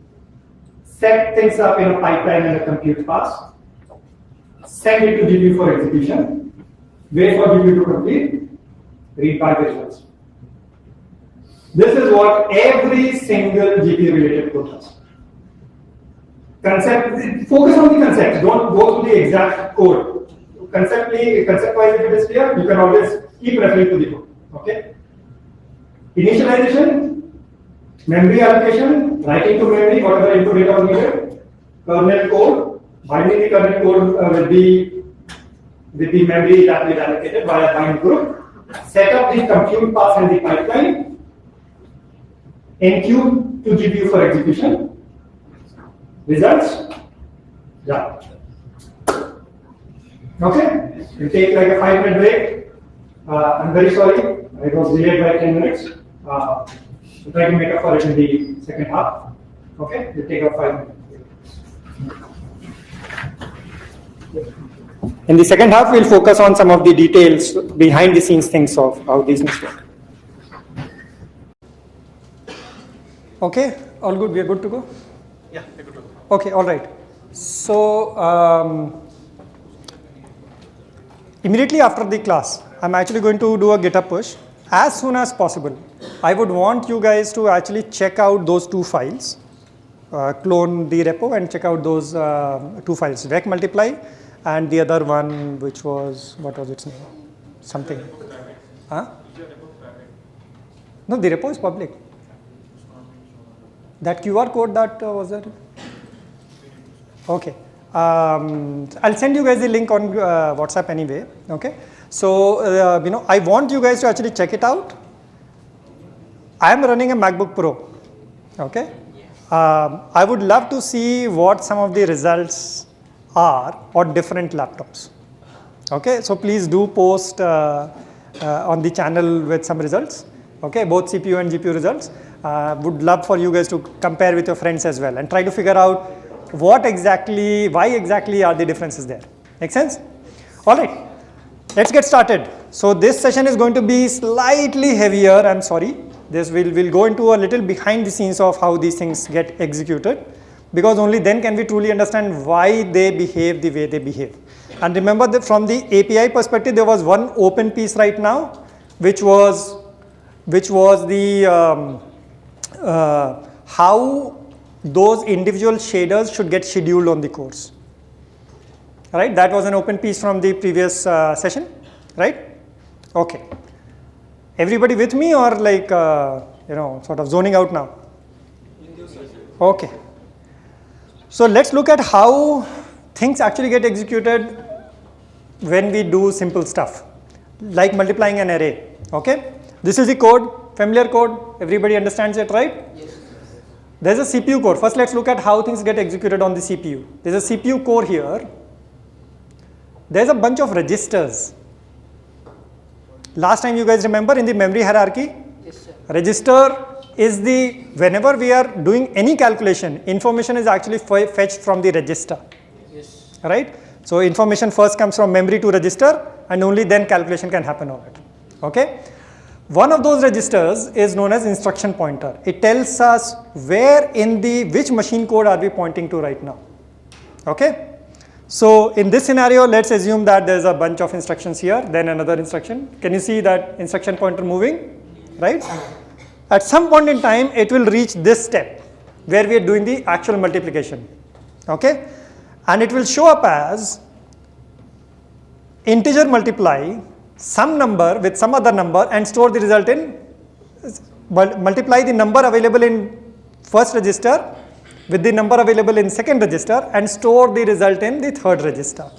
set things up in a pipeline and a compute pass, send it to GPU for execution, wait for GPU to complete, read back the results. This is what every single GPU related code does. Focus on the concept, don't go to the exact code. Concept-wise, if it is clear, you can always keep referring to the code. Okay? Initialization, memory allocation, writing to memory, whatever input data was needed, kernel code, binding the kernel code with the memory that we allocated via bind group, set up the compute path and the pipeline, enqueue to GPU for execution, results, yeah. Okay, we'll take like a 5-minute break. I'm very sorry, it was delayed by 10 minutes. We'll try to make up for it in the second half. Okay, we'll take a 5-minute break. In the second half, we'll focus on some of the details, behind the scenes things of how these things work. Okay, all good, we are good to go? Yeah, we're good to go. Okay, all right. So, immediately after the class, I'm actually going to do a GitHub push. As soon as possible, I would want you guys to actually check out those two files, clone the repo and check out those two files, rec multiply and the other one, which was, what was its name? Something. Huh? No, the repo is public. That QR code that was there? Okay. I'll send you guys the link on WhatsApp anyway. Okay. So, I want you guys to actually check it out. I am running a MacBook Pro. Okay. I would love to see what some of the results are on different laptops. Okay. So, please do post on the channel with some results. Okay. Both CPU and GPU results. Would love for you guys to compare with your friends as well and try to figure out why exactly are the differences there. Make sense? All right, let's get started. So this session is going to be slightly heavier. I'm sorry. This will go into a little behind the scenes of how these things get executed, because only then can we truly understand why they behave the way they behave. And remember that from the API perspective, there was one open piece right now, which was the how those individual shaders should get scheduled on the course. Right? That was an open piece from the previous session, right? Okay. Everybody with me, or like sort of zoning out now? Okay. So let's look at how things actually get executed when we do simple stuff, like multiplying an array. Okay. This is the code, familiar code. Everybody understands it, right? Yes. There's a CPU core. First, let's look at how things get executed on the CPU. There's a CPU core here. There's a bunch of registers. Last time you guys remember in the memory hierarchy? Yes, sir. Register is whenever we are doing any calculation, information is actually fetched from the register. Yes. Right? So information first comes from memory to register, and only then calculation can happen on it. Okay? One of those registers is known as instruction pointer. It tells us which machine code are we pointing to right now. Okay? So in this scenario, let's assume that there's a bunch of instructions here, then another instruction. Can you see that instruction pointer moving? Right? At some point in time, it will reach this step where we are doing the actual multiplication. Okay? And it will show up as integer multiply some number with some other number and store the result in, multiply the number available in first register with the number available in second register and store the result in the third register.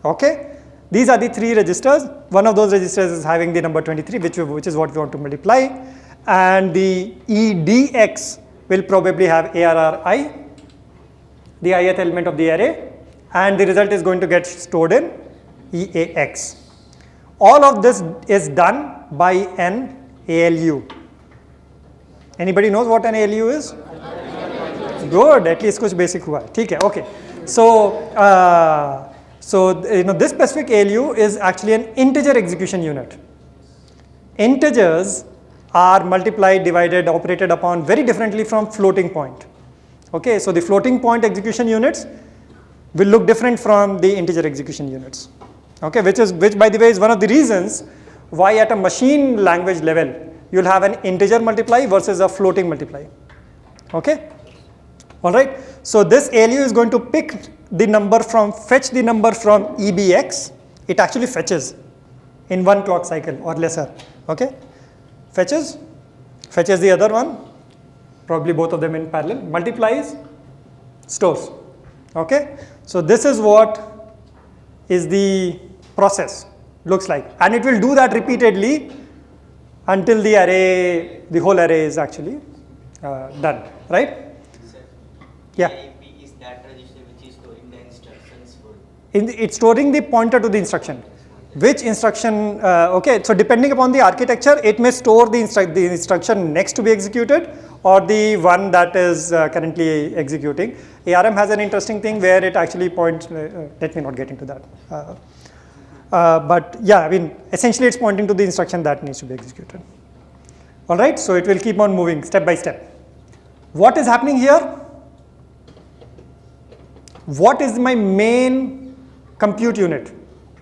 Okay? These are the three registers. One of those registers is having the number 23, which is what we want to multiply, and the EDX will probably have ARRI, the ith element of the array, and the result is going to get stored in EAX. All of this is done by an ALU. Anybody knows what an ALU is? Good, at least kuch basic hua. ठीक है, okay. So this specific ALU is actually an integer execution unit. Integers are multiplied, divided, operated upon very differently from floating point. Okay, so the floating point execution units will look different from the integer execution units. Okay, which by the way is one of the reasons why at a machine language level you'll have an integer multiply versus a floating multiply. Okay, all right. So this ALU is going to fetch the number from EBX. It actually fetches in one clock cycle or lesser. Okay, fetches the other one, probably both of them in parallel, multiplies, stores. Okay, so this is what is the process looks like, and it will do that repeatedly until the whole array is actually done, right? Yeah. IP is that register which is storing the instructions for. It's storing the pointer to the instruction. Which instruction? Okay, so depending upon the architecture, it may store the instruction next to be executed or the one that is currently executing. ARM has an interesting thing where it actually points. Let me not get into that. But yeah, I mean, essentially it's pointing to the instruction that needs to be executed. All right, so it will keep on moving step by step. What is happening here? What is my main compute unit?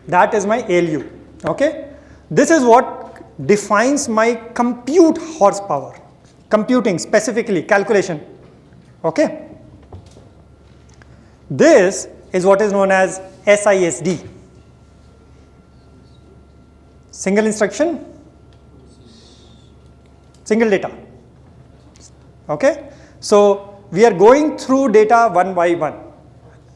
That is my ALU. Okay, this is what defines my compute horsepower. Computing specifically, calculation. Okay, this is what is known as SISD. Single instruction, single data. Okay, so we are going through data one by one.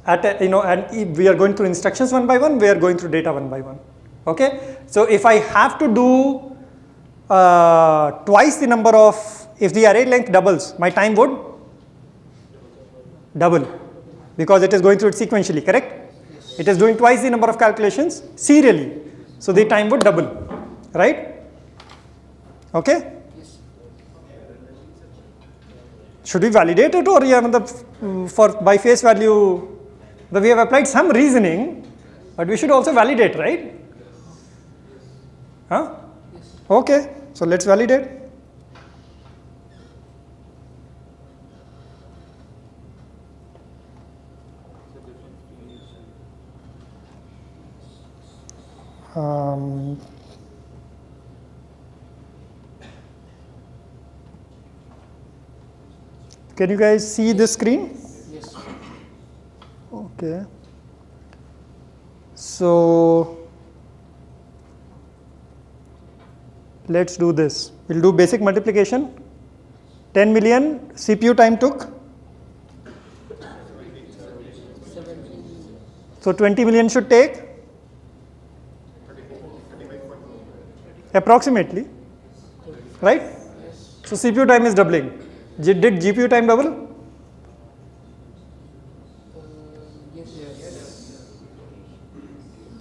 And if we are going through instructions one by one, we are going through data one by one. Okay, so if I have to do twice the number of, if the array length doubles, my time would double because it is going through it sequentially, correct? Yes. It is doing twice the number of calculations serially, so the time would double, right? Okay. Yes. Should we validate it, or for by face value? We have applied some reasoning, but we should also validate, right? Huh? Yes. Okay, so let's validate. Can you guys see this screen? Yes. Okay. So let's do this. We'll do basic multiplication. 10 million CPU time took. So 20 million should take approximately, right? So CPU time is doubling. Did GPU time double? Yes.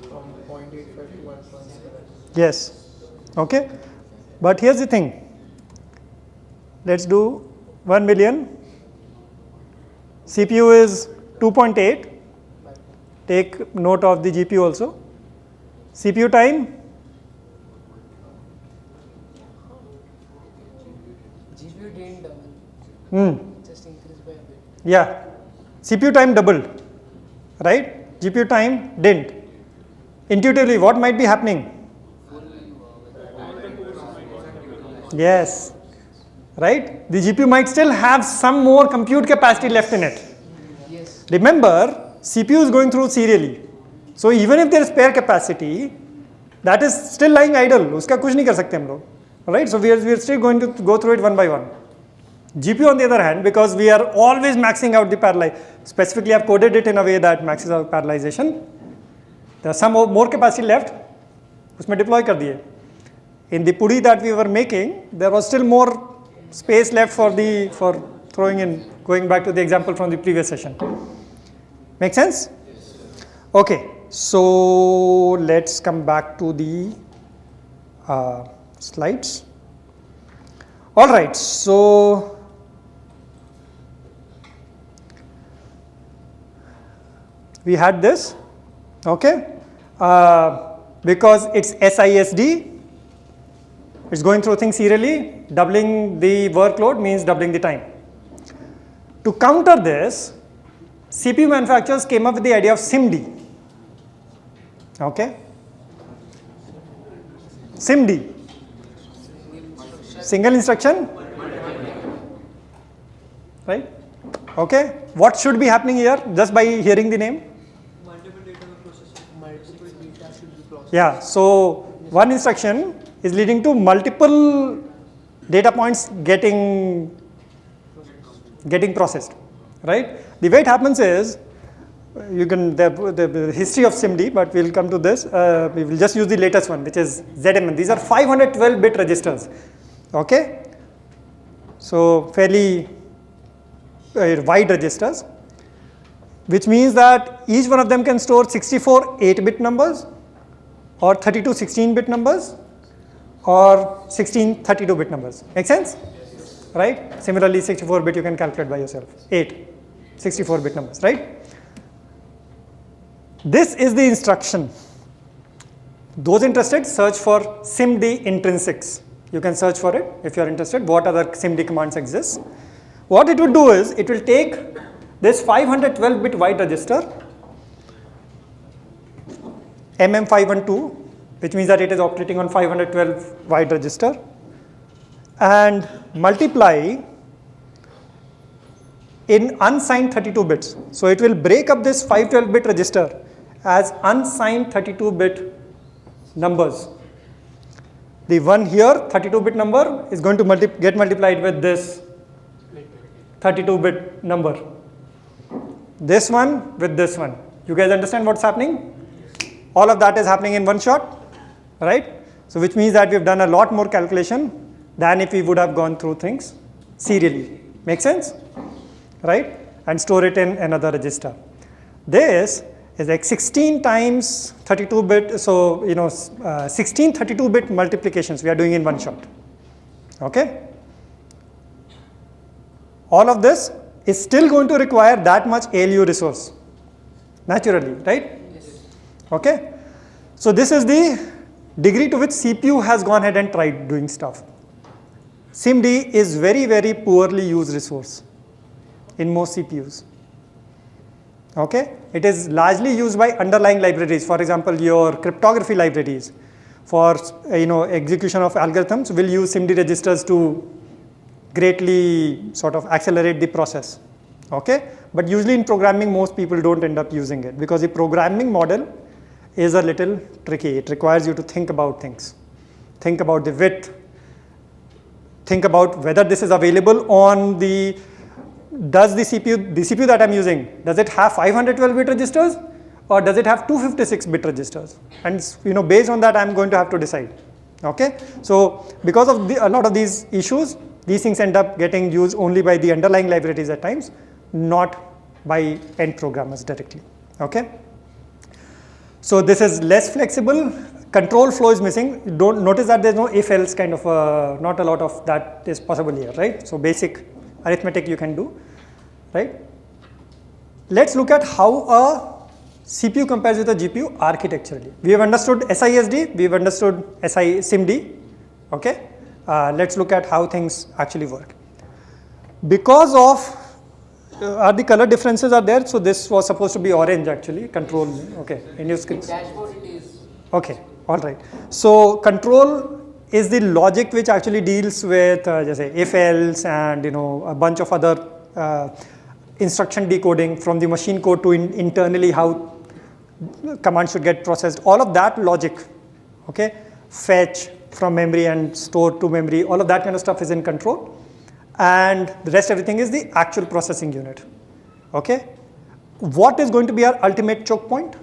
From 0.85 to 1.7. Yes. Okay. But here's the thing. Let's do 1 million. CPU is 2.8. Take note of the GPU also. CPU time. GPU didn't double. Just increased by a bit. Yeah. CPU time doubled. Right? GPU time didn't. Intuitively, what might be happening? Yes. Right? The GPU might still have some more compute capacity left in it. Yes. Remember, CPU is going through serially. So even if there is spare capacity, that is still lying idle. उसका कुछ नहीं कर सकते हम लोग. Right? So we are still going to go through it one by one. GPU on the other hand, because we are always maxing out the parallel, specifically I've coded it in a way that maxes out parallelization. There are some more capacity left. उसमें deploy कर दिए. In the puri that we were making, there was still more space left for throwing in, going back to the example from the previous session. Make sense? Yes. Okay, so let's come back to the slides. All right, so we had this, okay, because it's SISD. It's going through things serially. Doubling the workload means doubling the time. To counter this, CPU manufacturers came up with the idea of SIMD. Okay? SIMD. Single instruction. Right? Okay? What should be happening here just by hearing the name? Multiple data processing. Multiple data should be processed. Yeah, so one instruction is leading to multiple data points getting processed, right? The way it happens is, you can the history of SIMD, but we'll come to this. We will just use the latest one, which is ZMN. These are 512-bit registers, okay? So fairly wide registers, which means that each one of them can store 64 8-bit numbers, or 32 16-bit numbers, or 16 32-bit numbers. Make sense? Yes. Right? Similarly, 64-bit you can calculate by yourself. 64-bit numbers, right? This is the instruction. Those interested, search for SIMD intrinsics. You can search for it if you are interested. What other SIMD commands exist? What it would do is, it will take this 512-bit wide register, MM512, which means that it is operating on 512 wide register, and multiply in unsigned 32 bits. So it will break up this 512-bit register as unsigned 32-bit numbers. The one here, 32-bit number, is going to get multiplied with this 32-bit number. This one with this one. You guys understand what's happening? All of that is happening in one shot, right? So which means that we've done a lot more calculation than if we would have gone through things serially. Make sense? Right? And store it in another register. This is like 16 times 32-bit, so 16 32-bit multiplications we are doing in one shot. Okay? All of this is still going to require that much ALU resource, naturally, right? Yes. Okay? So this is the degree to which CPU has gone ahead and tried doing stuff. SIMD is very, very poorly used resource in most CPUs. Okay? It is largely used by underlying libraries. For example, your cryptography libraries for execution of algorithms will use SIMD registers to greatly sort of accelerate the process. Okay? But usually in programming, most people don't end up using it because the programming model is a little tricky. It requires you to think about things. Think about the width. Think about whether this is available on the, does the CPU that I'm using, does it have 512-bit registers or does it have 256-bit registers? And based on that, I'm going to have to decide. Okay? So because of a lot of these issues, these things end up getting used only by the underlying libraries at times, not by end programmers directly. Okay? So this is less flexible. Control flow is missing. Don't notice that there's no if-else kind of, not a lot of that is possible here, right? So basic arithmetic you can do, right? Let's look at how a CPU compares with a GPU architecturally. We have understood SISD, we have understood SIMD, okay? Let's look at how things actually work. Because of the color differences are there, so this was supposed to be orange actually, control, okay, in your screen. Dashboard it is. Okay, all right. So control is the logic which actually deals with just say if else and a bunch of other instruction decoding from the machine code to internally how commands should get processed. All of that logic, okay, fetch from memory and store to memory, all of that kind of stuff is in control. And the rest everything is the actual processing unit. Okay? What is going to be our ultimate choke point?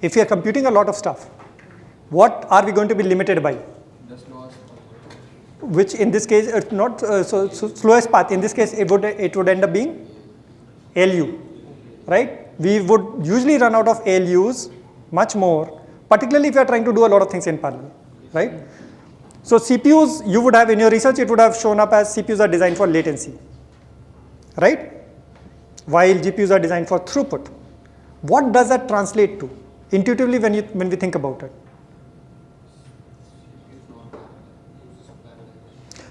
If we are computing a lot of stuff, what are we going to be limited by? The slowest. Which in this case, it's not so slowest path. In this case, it would end up being ALU, right? We would usually run out of ALUs much more, particularly if you are trying to do a lot of things in parallel, right? So CPUs, you would have in your research, it would have shown up as CPUs are designed for latency, right? While GPUs are designed for throughput. What does that translate to intuitively when we think about it?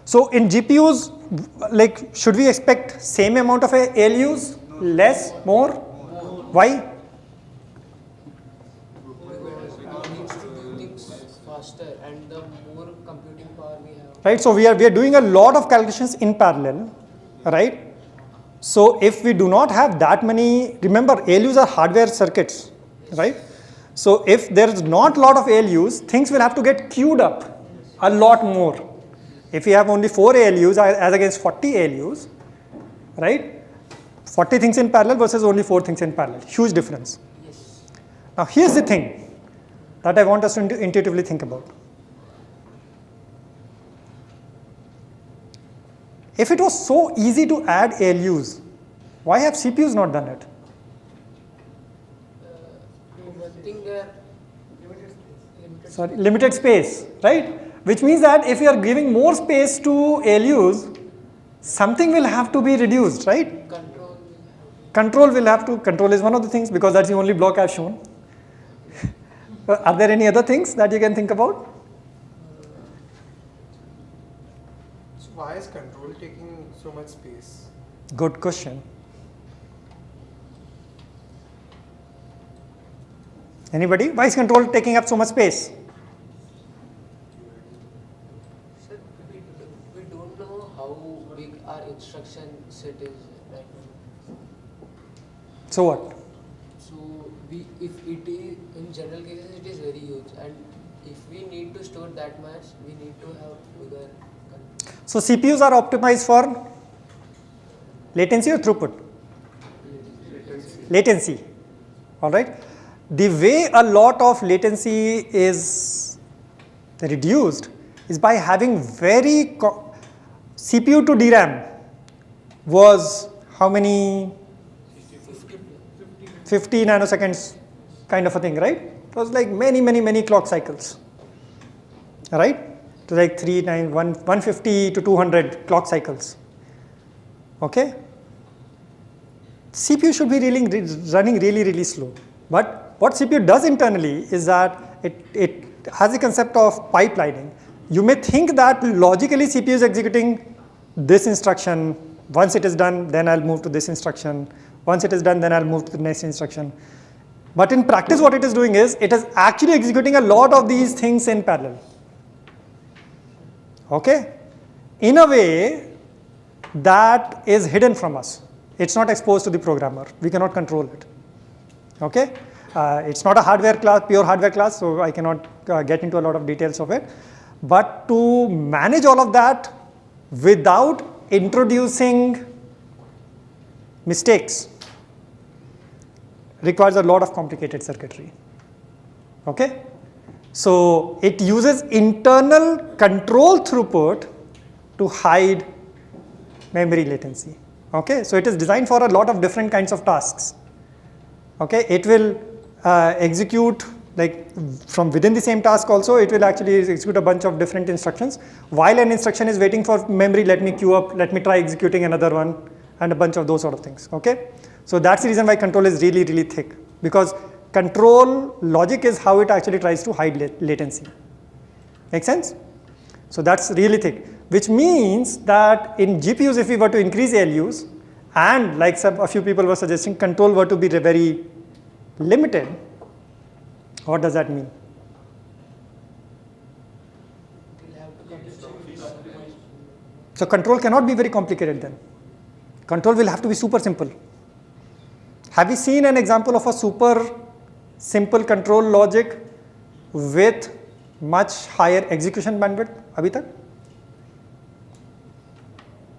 So in GPUs, like, should we expect same amount of ALUs, less, more? Why? Because it needs to do things faster and the more computing power we have. Right, so we are doing a lot of calculations in parallel, right? So if we do not have that many, remember ALUs are hardware circuits, right? So if there is not a lot of ALUs, things will have to get queued up a lot more. If we have only 4 ALUs as against 40 ALUs, right? 40 things in parallel versus only 4 things in parallel, huge difference. Yes. Now here's the thing that I want us to intuitively think about. If it was so easy to add ALUs, why have CPUs not done it? One thing there, Limited space, right? Which means that if you are giving more space to ALUs, something will have to be reduced, right? Control is one of the things because that's the only block I've shown. Are there any other things that you can think about? So why is control taking so much space? Good question. Anybody? Why is control taking up so much space? sir, we don't know how big our instruction set is right now. So what? if it is in general cases, it is very huge, and if we need to store that much, we need to have bigger. So CPUs are optimized for latency or throughput? Latency. All right. The way a lot of latency is reduced is by having very CPU to DRAM was how many? 50 nanoseconds kind of a thing, right? It was like many clock cycles, right? To like 150 to 200 clock cycles. Okay. CPU should be running really slow. But what CPU does internally is that it has a concept of pipelining. You may think that logically CPU is executing this instruction. Once it is done, then I'll move to this instruction. Once it is done, then I'll move to the next instruction. But in practice, what it is doing is, it is actually executing a lot of these things in parallel. Okay? In a way that is hidden from us. It's not exposed to the programmer. We cannot control it. Okay? It's not a hardware class, pure hardware class, so I cannot get into a lot of details of it. But to manage all of that without introducing mistakes requires a lot of complicated circuitry. Okay? So it uses internal control throughput to hide memory latency. Okay? So it is designed for a lot of different kinds of tasks. Okay? It will execute like from within the same task also, it will actually execute a bunch of different instructions. While an instruction is waiting for memory, let me queue up, let me try executing another one, and a bunch of those sort of things. Okay? So that's the reason why control is really thick, because control logic is how it actually tries to hide latency. Make sense? So that's really thick, which means that in GPUs, if we were to increase ALUs, and like a few people were suggesting, control were to be very limited, what does that mean? So control cannot be very complicated then. Control will have to be super simple. Have you seen an example of a super simple control logic with much higher execution bandwidth abhi tak?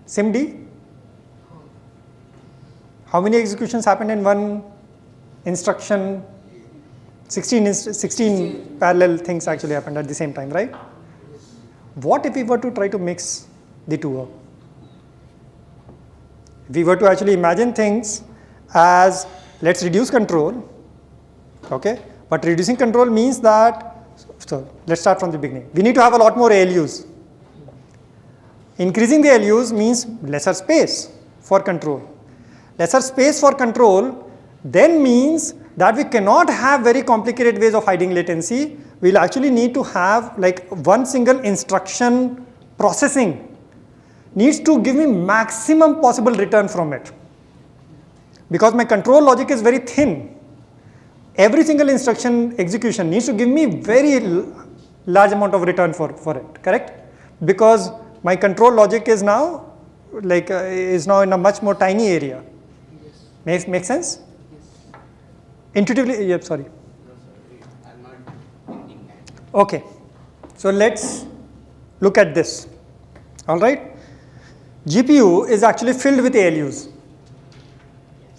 SIMD? How many executions happened in one instruction? 16 parallel things actually happened at the same time, right? What if we were to try to mix the two up? If we were to actually imagine things as, let's reduce control, okay? But reducing control means that, so let's start from the beginning. We need to have a lot more ALUs. Increasing the ALUs means lesser space for control. Lesser space for control then means that we cannot have very complicated ways of hiding latency. We'll actually need to have like one single instruction processing needs to give me maximum possible return from it. Because my control logic is very thin. Every single instruction execution needs to give me very large amount of return for it, correct? Because my control logic is now in a much more tiny area. Make sense? Intuitively, yeah, sorry. I'm not getting that. Okay, so let's look at this. All right, GPU is actually filled with ALUs.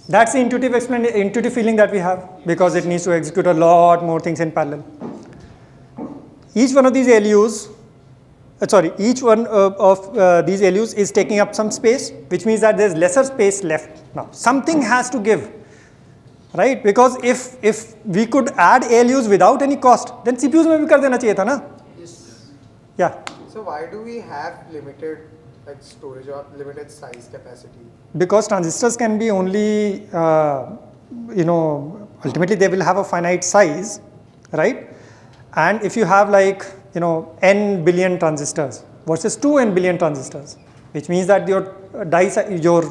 That's the intuitive feeling that we have, because it needs to execute a lot more things in parallel. Each one of these ALUs, each one of these ALUs is taking up some space, which means that there's lesser space left. Now, something has to give. Right? Because if we could add ALUs without any cost, then CPUs में भी कर देना चाहिए था ना? Yes. Yeah. So why do we have limited like storage or limited size capacity? Because transistors can be only, ultimately they will have a finite size, right? And if you have like, n billion transistors versus 2n billion transistors, which means that your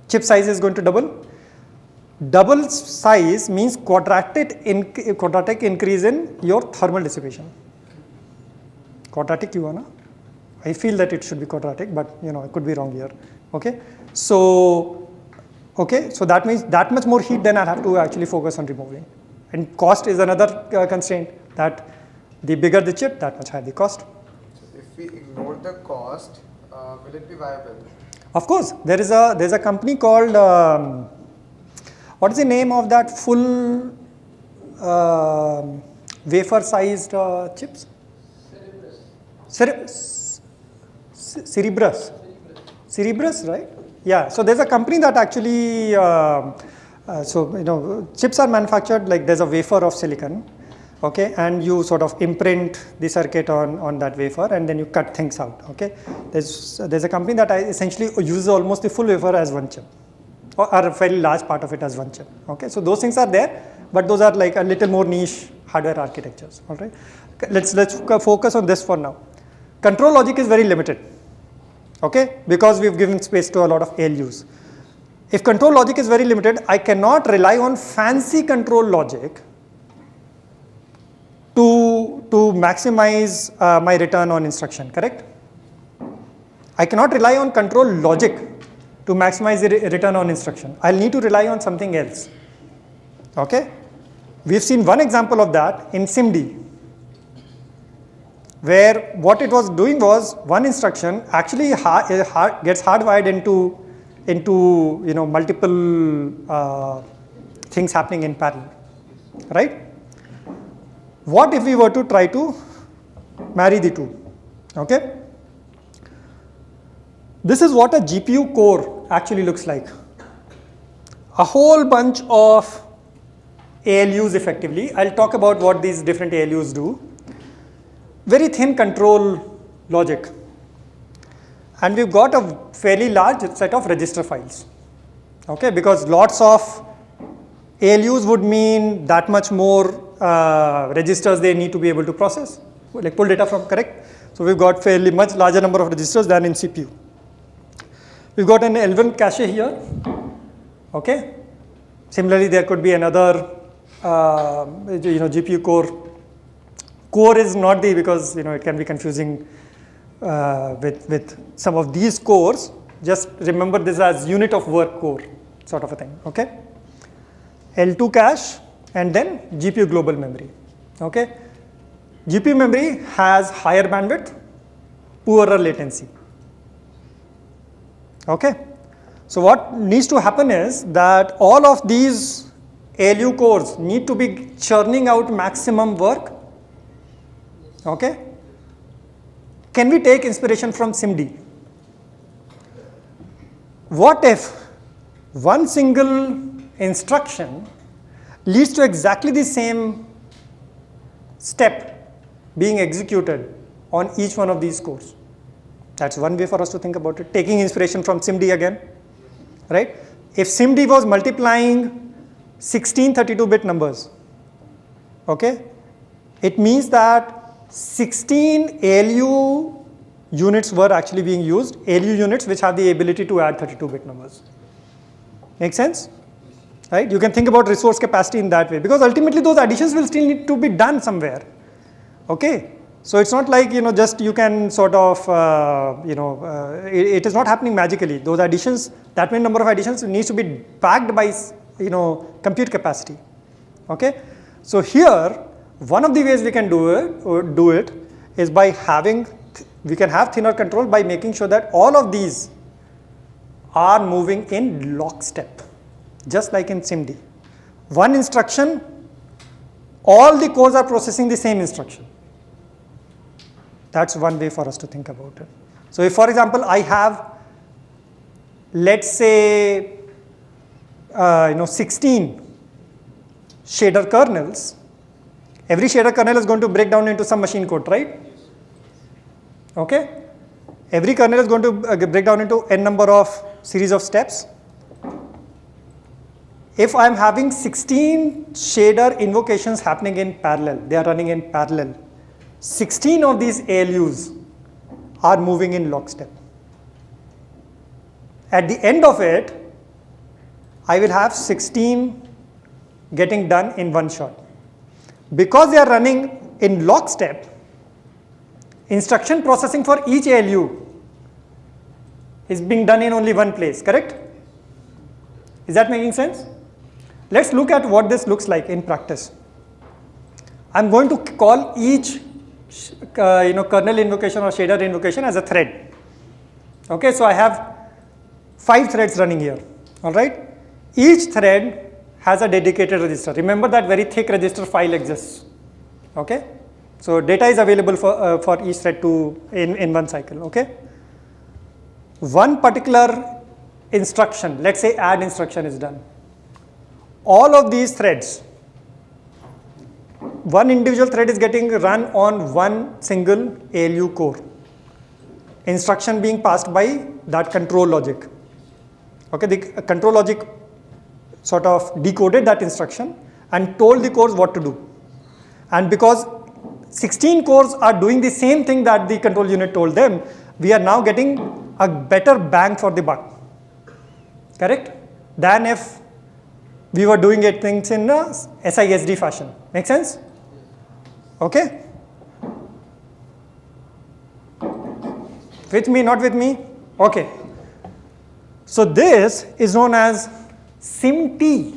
chip size is going to double. Double size means quadratic increase in your thermal dissipation. Quadratic क्यों है ना? I feel that it should be quadratic, but I could be wrong here. Okay, so Okay, so that means that much more heat then I'll have to actually focus on removing. And cost is another constraint, that the bigger the chip, that much higher the cost. If we ignore the cost, will it be viable? Of course, there's a company called, what is the name of that full wafer-sized chips? Cerebrus. Cerebrus, right? Yeah. So there's a company that actually, chips are manufactured like there's a wafer of silicon, okay, and you sort of imprint the circuit on that wafer, and then you cut things out. Okay. There's a company that essentially uses almost the full wafer as one chip, or a fairly large part of it as one chip. Okay. So those things are there, but those are like a little more niche hardware architectures. All right. Let's focus on this for now. Control logic is very limited, okay, because we've given space to a lot of ALUs. If control logic is very limited, I cannot rely on fancy control logic to maximize my return on instruction, correct? I cannot rely on control logic to maximize the return on instruction. I'll need to rely on something else, okay? We've seen one example of that in SIMD, where what it was doing was one instruction actually gets hardwired into multiple things happening in parallel, right? What if we were to try to marry the two? Okay. This is what a GPU core actually looks like. A whole bunch of ALUs effectively. I'll talk about what these different ALUs do. Very thin control logic. And we've got a fairly large set of register files. Okay, because lots of ALUs would mean that much more registers they need to be able to process, like pull data from, correct? So we've got fairly much larger number of registers than in CPU. We've got an L1 cache here. Okay. Similarly, there could be another GPU core. Core is not because it can be confusing with some of these cores. Just remember this as unit of work core sort of a thing. Okay. L2 cache and then GPU global memory. Okay. GPU memory has higher bandwidth, poorer latency. Okay. So what needs to happen is that all of these ALU cores need to be churning out maximum work. Okay. Can we take inspiration from SIMD? What if one single instruction leads to exactly the same step being executed on each one of these cores? That's one way for us to think about it, taking inspiration from SIMD again, right? If SIMD was multiplying 16 32-bit numbers, okay, it means that 16 ALU units were actually being used, ALU units which have the ability to add 32-bit numbers. Make sense? Right? You can think about resource capacity in that way, because ultimately those additions will still need to be done somewhere. Okay? So it's not like, just you can sort of, it is not happening magically. Those additions, that many number of additions needs to be backed by, compute capacity. Okay? So here, one of the ways we can do it is by we can have thinner control by making sure that all of these are moving in lockstep, just like in SIMD. One instruction, all the cores are processing the same instruction. That's one way for us to think about it. So if, for example, I have, let's say, 16 shader kernels, every shader kernel is going to break down into some machine code, right? Okay. Every kernel is going to break down into n number of series of steps. If I'm having 16 shader invocations happening in parallel, they are running in parallel, 16 of these ALUs are moving in lockstep. At the end of it, I will have 16 getting done in one shot. Because they are running in lockstep, instruction processing for each ALU is being done in only one place, correct? Is that making sense? Let's look at what this looks like in practice. I'm going to call each kernel invocation or shader invocation as a thread. Okay, so I have 5 threads running here. All right, each thread has a dedicated register. Remember that very thick register file exists. Okay, so data is available for each thread in one cycle. Okay, one particular instruction, let's say add instruction is done. All of these threads, one individual thread is getting run on one single ALU core. Instruction being passed by that control logic. Okay, the control logic sort of decoded that instruction and told the cores what to do. And because 16 cores are doing the same thing that the control unit told them, we are now getting a better bang for the buck. Correct? Than if we were doing things in a SISD fashion. Make sense? Okay? With me, not with me? Okay. So this is known as SIMT.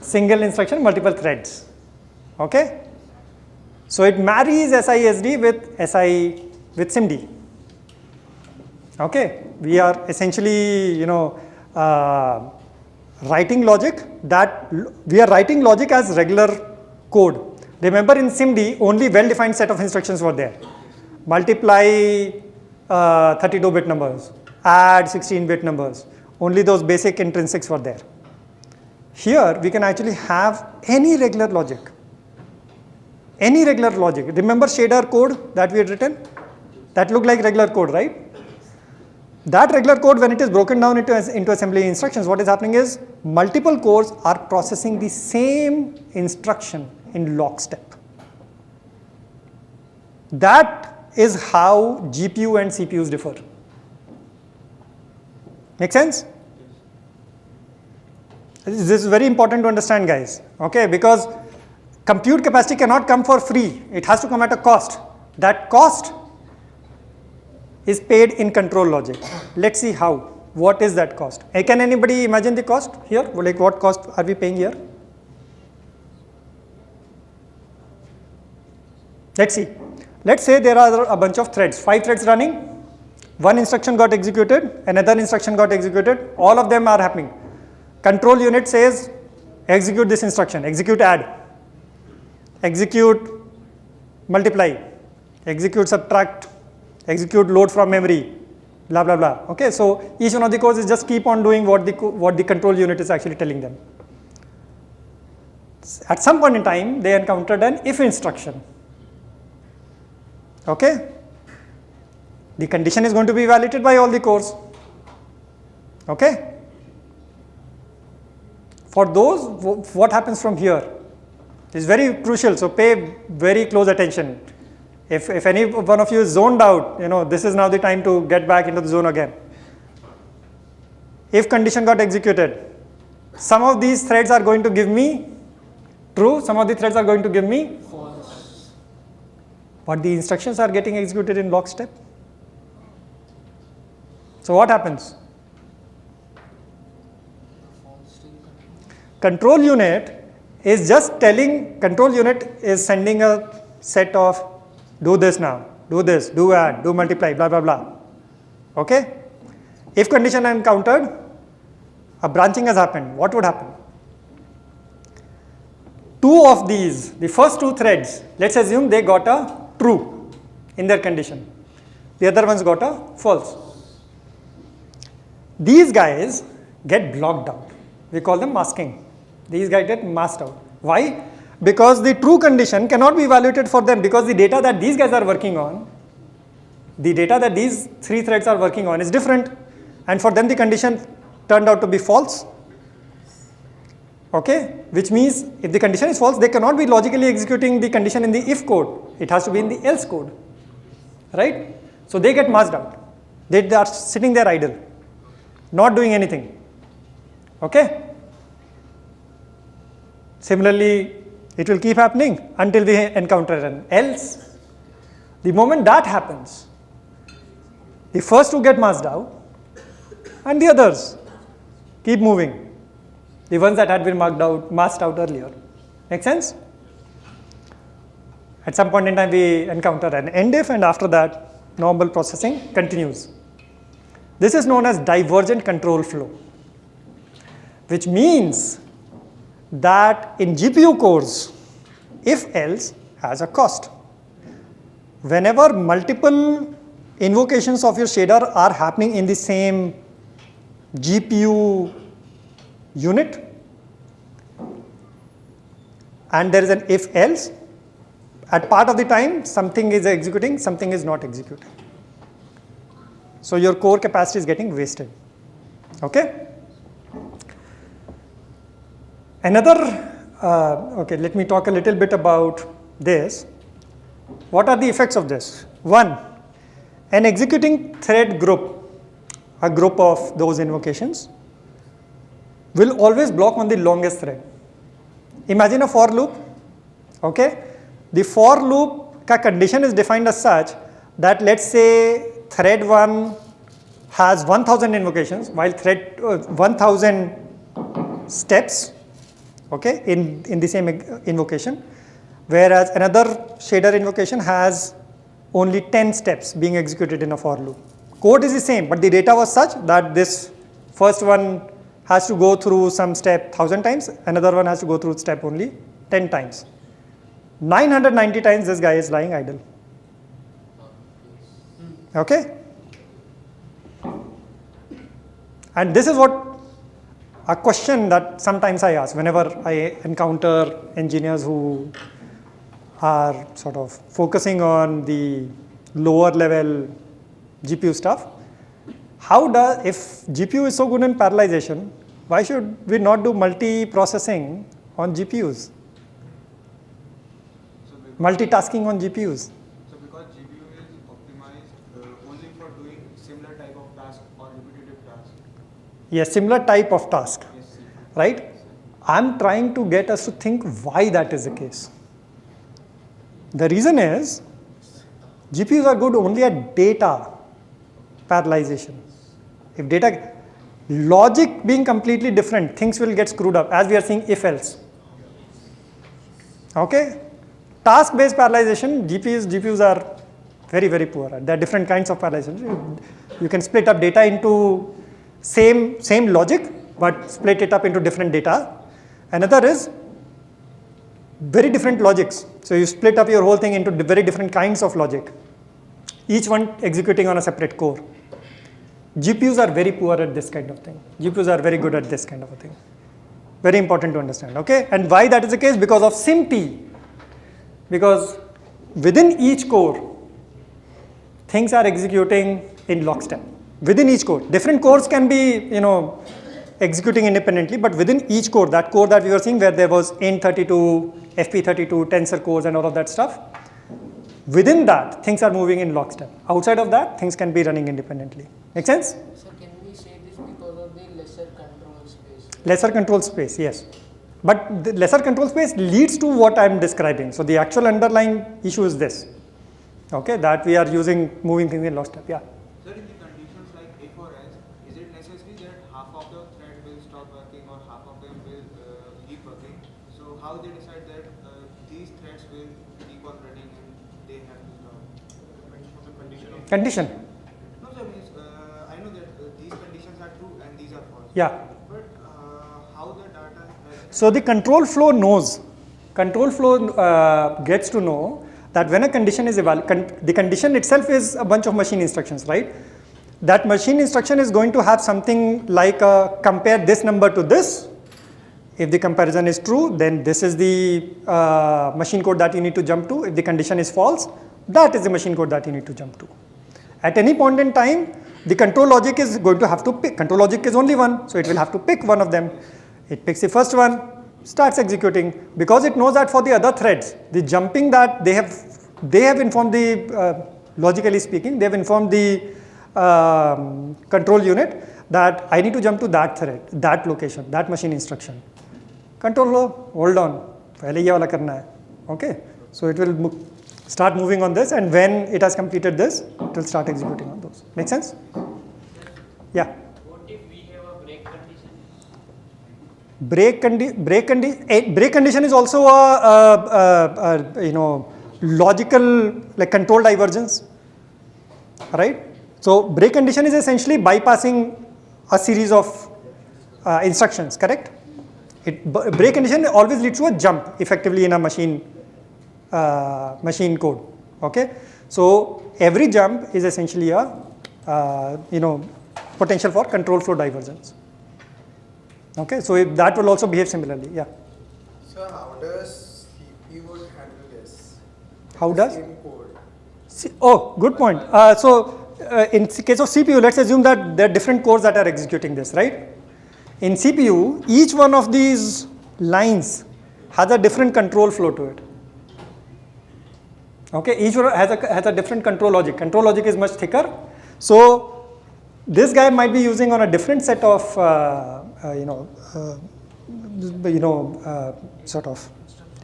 Single instruction, multiple threads. Okay? So it marries SISD with SIMD. Okay? We are essentially, writing logic as regular code. Remember in SIMD, only well-defined set of instructions were there. Multiply 32-bit numbers, add 16-bit numbers. Only those basic intrinsics were there. Here, we can actually have any regular logic. Any regular logic. Remember shader code that we had written? That looked like regular code, right? That regular code, when it is broken down into assembly instructions, what is happening is multiple cores are processing the same instruction in lockstep. That is how GPU and CPUs differ. Make sense? This is very important to understand, guys. Okay, because compute capacity cannot come for free. It has to come at a cost. That cost is paid in control logic. Let's see how. What is that cost? Can anybody imagine the cost here? Like what cost are we paying here? Let's see. Let's say there are a bunch of threads, 5 threads running. One instruction got executed, another instruction got executed. All of them are happening. Control unit says, execute this instruction, execute add, execute multiply, execute subtract, execute load from memory, blah, blah, blah. Okay, so each one of the cores is just keep on doing what the control unit is actually telling them. At some point in time, they encountered an if instruction. Okay, the condition is going to be validated by all the cores. Okay, for those, what happens from here is very crucial, so pay very close attention. If any one of you is zoned out, this is now the time to get back into the zone again. If condition got executed, some of these threads are going to give me true, some of the threads are going to give me false. But the instructions are getting executed in lockstep. So what happens? Control unit is just telling, control unit is sending a set of do this now, do this, do add, do multiply, blah, blah, blah. Okay? If condition encountered, a branching has happened. What would happen? Two of these, the first 2 threads, let's assume they got a true in their condition. The other ones got a false. These guys get blocked out. We call them masking. These guys get masked out. Why? Because the true condition cannot be evaluated for them, because the data that these guys are working on, the data that these 3 threads are working on is different, and for them the condition turned out to be false. Okay, which means if the condition is false, they cannot be logically executing the condition in the if code. It has to be in the else code, right? So they get masked out. They are sitting there idle, not doing anything. Okay. Similarly, it will keep happening until we encounter an else. The moment that happens, The first two get masked out, and the others keep moving. The ones that had been masked out earlier. Make sense? At some point in time, we encounter an end if, and after that, normal processing continues. This is known as divergent control flow, which means that in GPU cores, if else has a cost. Whenever multiple invocations of your shader are happening in the same GPU unit, and there is an if else, at part of the time something is executing, something is not executing. So your core capacity is getting wasted. Okay? Okay, let me talk a little bit about this. What are the effects of this? One, an executing thread group, a group of those invocations, will always block on the longest thread. Imagine a for loop. Okay? The for loop ka condition is defined as such that, let's say, thread 1 has 1000 invocations, while thread 1000 steps, okay, in the same invocation, whereas another shader invocation has only 10 steps being executed in a for loop. Code is the same, but the data was such that this first one has to go through some step 1000 times, another one has to go through step only 10 times. 990 times this guy is lying idle. Okay? And this is what a question that sometimes I ask whenever I encounter engineers who are sort of focusing on the lower level GPU stuff. If GPU is so good in parallelization, why should we not do multi-processing on GPUs? Multitasking on GPUs. So because GPU is optimized only for doing similar type of task or repetitive task. Yes, similar type of task, Yes. right? I'm trying to get us to think why that is the case. The reason is GPUs are good only at data parallelization. If data logic being completely different, things will get screwed up, as we are seeing if else. Okay? Task-based parallelization, GPUs are very, very poor. There are different kinds of parallelization. You can split up data into same logic, but split it up into different data. Another is very different logics. So you split up your whole thing into very different kinds of logic, each one executing on a separate core. GPUs are very poor at this kind of thing. GPUs are very good at this kind of a thing. Very important to understand, okay? And why that is the case? Because of SIMT. Because within each core, things are executing in lockstep. Within each core. Different cores can be, executing independently, but within each core, that core that we were seeing where there was INT32, FP32, tensor cores and all of that stuff, within that, things are moving in lockstep. Outside of that, things can be running independently. Make sense? So can we say this because of the lesser control space? Lesser control space, yes. But the lesser control space leads to what I'm describing. So the actual underlying issue is this. Okay, that we are moving things in lockstep. Yeah. Sir, in the conditions like if or else, is it necessary that half of the thread will stop working or half of them will keep working? So how they decide that these threads will keep on running and they have to stop? Condition. No, sir, I know that these conditions are true and these are false. Yeah. But how the data? So the control flow knows. Control flow gets to know that when a condition is evaluated, the condition itself is a bunch of machine instructions, right? That machine instruction is going to have something like compare this number to this. If the comparison is true, then this is the machine code that you need to jump to. If the condition is false, that is the machine code that you need to jump to. At any point in time, the control logic is going to have to pick. Control logic is only one, so it will have to pick one of them. It picks the first one, starts executing, because it knows that for the other threads, the jumping that they have informed the, logically speaking, they have informed the control unit that I need to jump to that thread, that location, that machine instruction. Control flow, hold on, pehle ye wala karna hai. Okay, so it will start moving on this, and when it has completed this, it will start executing on those. Make sense? Yeah. What if we have a break condition? Break condition is also a logical, like control divergence, right? So break condition is essentially bypassing a series of instructions, correct? Break condition always leads to a jump effectively in a machine code. Okay, so every jump is essentially a potential for control flow divergence. Okay, so that will also behave similarly. Yeah. So how does CPU handle this? How does? Same code. Oh, good point. In case of CPU, let's assume that there are different cores that are executing this, right? In CPU, each one of these lines has a different control flow to it. Okay, each one has a different control logic. Control logic is much thicker. So this guy might be using on a different set of, sort of.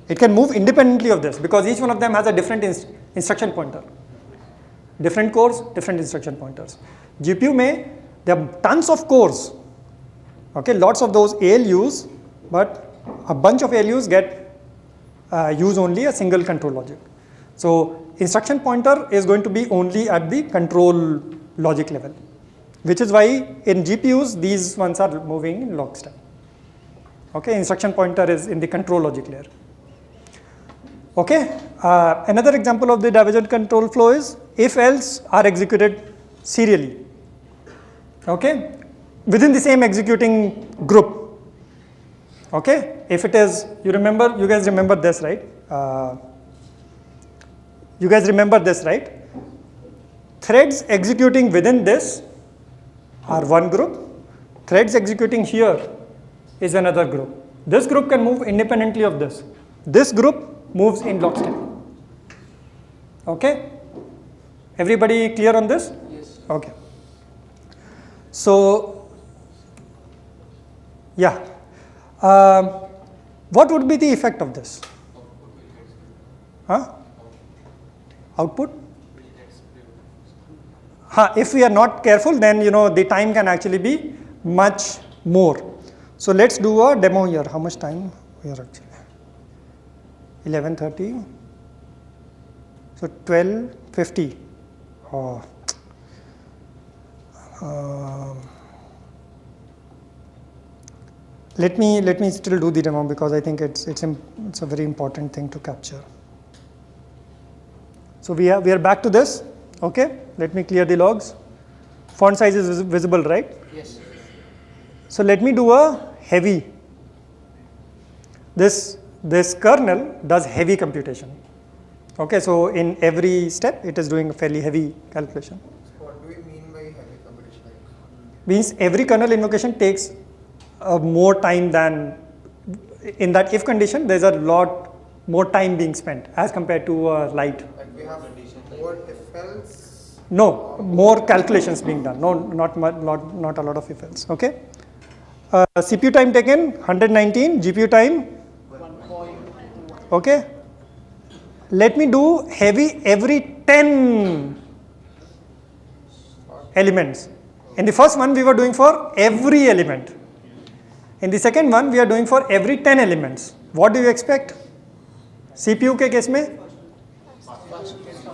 It can move independently of this because each one of them has a different instruction pointer. Different cores, different instruction pointers. GPU there are tons of cores. Okay, lots of those ALUs, but a bunch of ALUs use only a single control logic. So instruction pointer is going to be only at the control logic level, which is why in GPUs these ones are moving in lockstep. Okay, instruction pointer is in the control logic layer. Okay, another example of the divergent control flow is if else are executed serially. Okay, within the same executing group. Okay, if it is, you guys remember this, right? Threads executing within this are one group. Threads executing here is another group. This group can move independently of this. This group moves in lockstep. Okay? Everybody clear on this? Yes. Okay. So, yeah. What would be the effect of this? Huh? Output? If we are not careful, then the time can actually be much more. So let's do a demo here. How much time we are actually? 11:30. So 12:50. Oh. Let me still do the demo because I think it's a very important thing to capture. So we are back to this. Okay, let me clear the logs. Font size is visible, right? Yes. So let me do a heavy. This kernel does heavy computation. Okay, so in every step it is doing a fairly heavy calculation. What do we mean by heavy computation? Means every kernel invocation takes more time than, in that if condition, there's a lot more time being spent as compared to light. Like we have more if else? No, more calculations being done. No, not a lot of if else. Okay. CPU time taken 119, GPU time 1.2. Okay. Let me do heavy every 10 elements. In the first one we were doing for every element. In the second one we are doing for every 10 elements. What do you expect? CPU के case में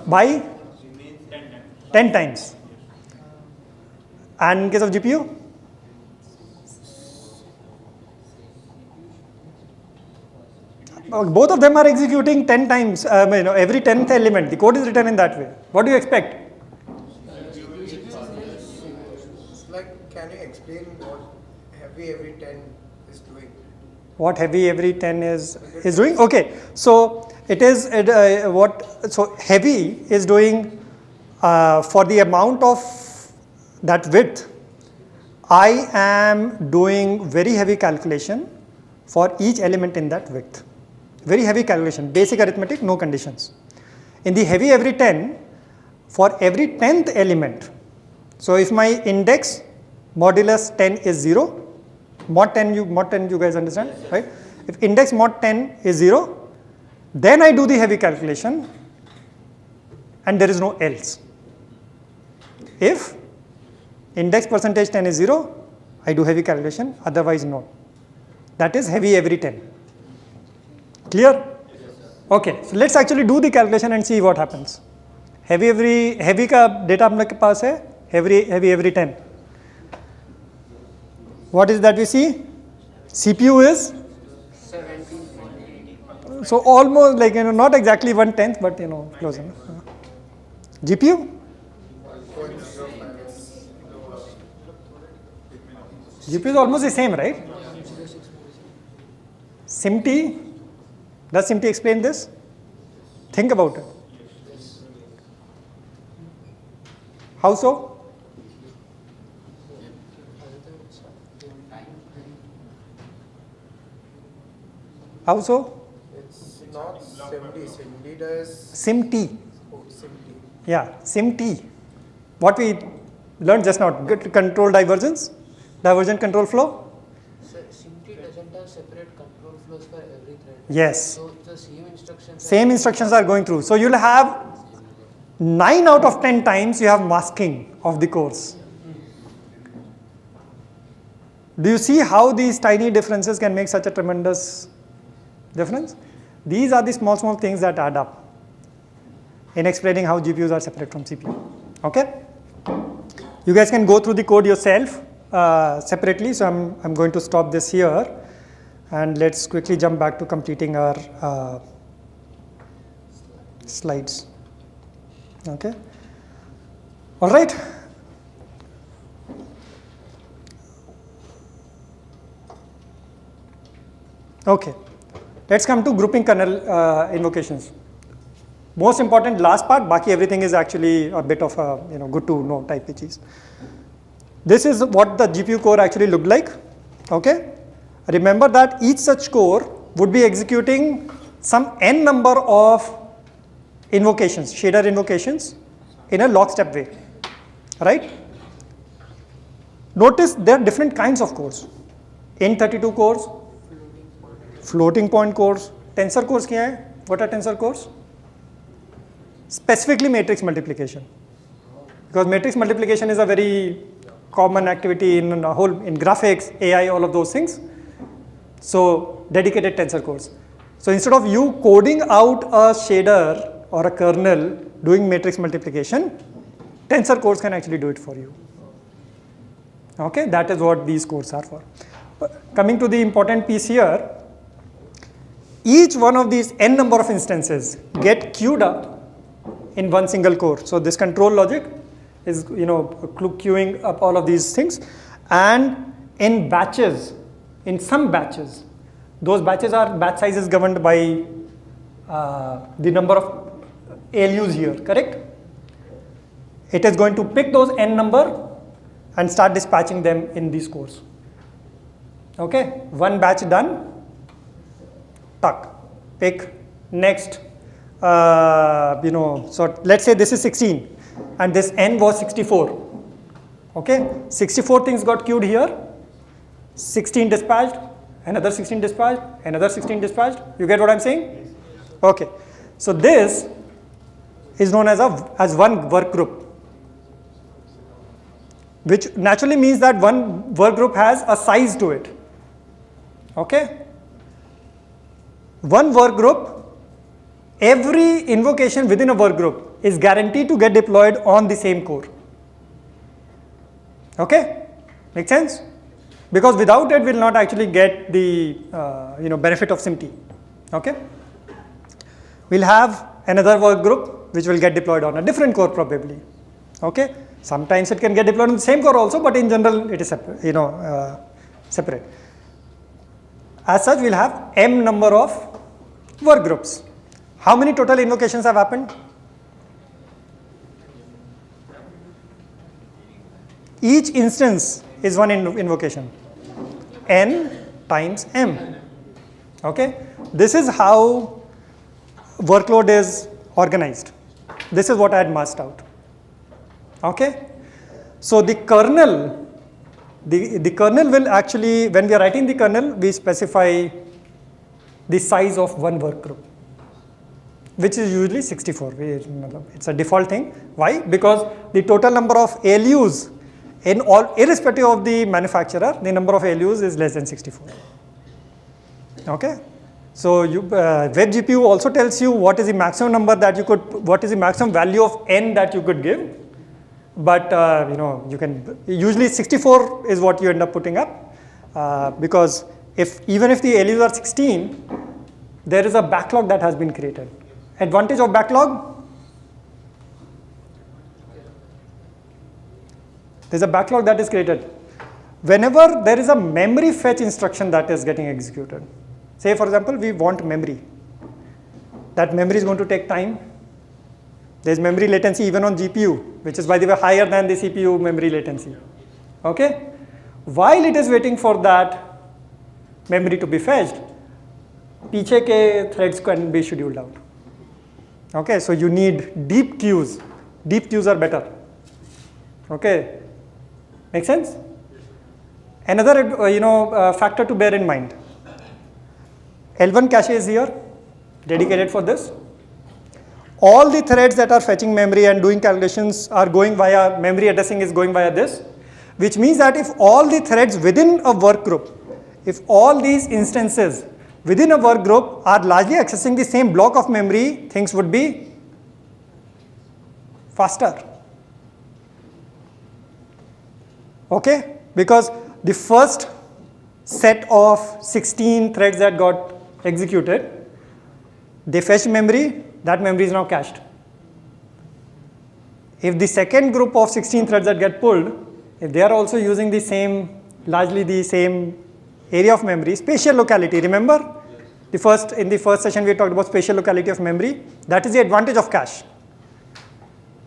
by 10 times. And in case of GPU? Both of them are executing 10 times, every 10th element. The code is written in that way. What do you expect? Like, can you explain what heavy every 10 is doing? What heavy every 10 is doing? Okay, so it is so heavy is doing for the amount of that width. I am doing very heavy calculation for each element in that width. Very heavy calculation, basic arithmetic, no conditions. In the heavy every 10, for every 10th element, so if my index modulus 10 is 0, mod 10 you guys understand, right? If index mod 10 is 0, then I do the heavy calculation and there is no else. If index percentage 10 is 0, I do heavy calculation, otherwise no. That is heavy every 10. Clear? Okay, so let's actually do the calculation and see what happens. Heavy का data अपने के पास है, heavy every 10. What is that we see? CPU is 17.8. so almost like not exactly 1/10, but close enough. GPU? GPU is almost the same, right? SIMT, does SIMT explain this? Think about it. How so? How so? It's not SIMD. SIMD does. SIMT. Oh, SIMD. Yeah, SIMT. What we learned just now, control divergence, divergent control flow. So SIMT doesn't have separate control flows for every thread. Yes. So the same instructions. Same instructions are going through. So you'll have 9 out of 10 times you have masking of the cores. Do you see how these tiny differences can make such a tremendous difference? These are the small things that add up in explaining how GPUs are separate from CPU. Okay? You guys can go through the code yourself separately. So I'm going to stop this here, and let's quickly jump back to completing our slides. Okay. All right. Okay. Let's come to grouping kernel invocations. Most important last part. Baki everything is actually a bit of a good to know type pitches. This is what the GPU core actually looked like. Okay. Remember that each such core would be executing some n number of invocations, shader invocations, in a lockstep way, right? Notice there are different kinds of cores. N32 cores, floating point cores, tensor cores क्या है? What are tensor cores? Specifically matrix multiplication, because matrix multiplication is a very common activity in graphics, AI, all of those things. So dedicated tensor cores. So instead of you coding out a shader or a kernel doing matrix multiplication, tensor cores can actually do it for you. Okay, that is what these cores are for. Coming to the important piece here, each one of these n number of instances get queued up in one single core. So this control logic is queuing up all of these things, and in batches, in some batches, those batches are batch sizes governed by the number of ALUs here, correct? It is going to pick those n number and start dispatching them in these cores. Okay, one batch done, tuck, pick, next. So let's say this is 16 and this n was 64. Okay, 64 things got queued here, 16 dispatched, another 16 dispatched, another 16 dispatched. You get what I'm saying? Okay, so this is known as one work group, which naturally means that one work group has a size to it. Okay, one work group, every invocation within a work group is guaranteed to get deployed on the same core. Okay, make sense? Because without it, we'll not actually get the benefit of SIMT. Okay, we'll have another work group which will get deployed on a different core probably. Okay, sometimes it can get deployed on the same core also, but in general it is separate. Separate. As such, we'll have m number of work groups. How many total invocations have happened? Each instance is one invocation, n times m. Okay, this is how workload is organized. This is what I had masked out. Okay, so the kernel, the kernel will actually, when we are writing the kernel, we specify the size of one work group. which is usually 64. It's a default thing. Why? Because the total number of ALUs in all, irrespective of the manufacturer, the number of ALUs is less than 64. Okay. So WebGPU also tells you what is the maximum number that you could, what is the maximum value of n that you could give. But you can, usually 64 is what you end up putting up, because even if the ALUs are 16, there is a backlog that has been created. Advantage of backlog? There's a backlog that is created. Whenever there is a memory fetch instruction that is getting executed, say for example, we want memory. That memory is going to take time. There's memory latency even on GPU, which is by the way higher than the CPU memory latency. Okay? While it is waiting for that memory to be fetched, पीछे के threads can be scheduled out. Okay, so you need deep queues. Deep queues are better. Okay, make sense? Another factor to bear in mind. L1 cache is here, dedicated for this. All the threads that are fetching memory and doing calculations are going via, memory addressing is going via this, which means that if all the threads within a work group, if all these instances within a work group are largely accessing the same block of memory, things would be faster. Okay, because the first set of 16 threads that got executed, they fetched memory, that memory is now cached. If the second group of 16 threads that get pulled, if they are also using the same, largely the same area of memory, spatial locality, remember? In the first session we talked about spatial locality of memory. That is the advantage of cache.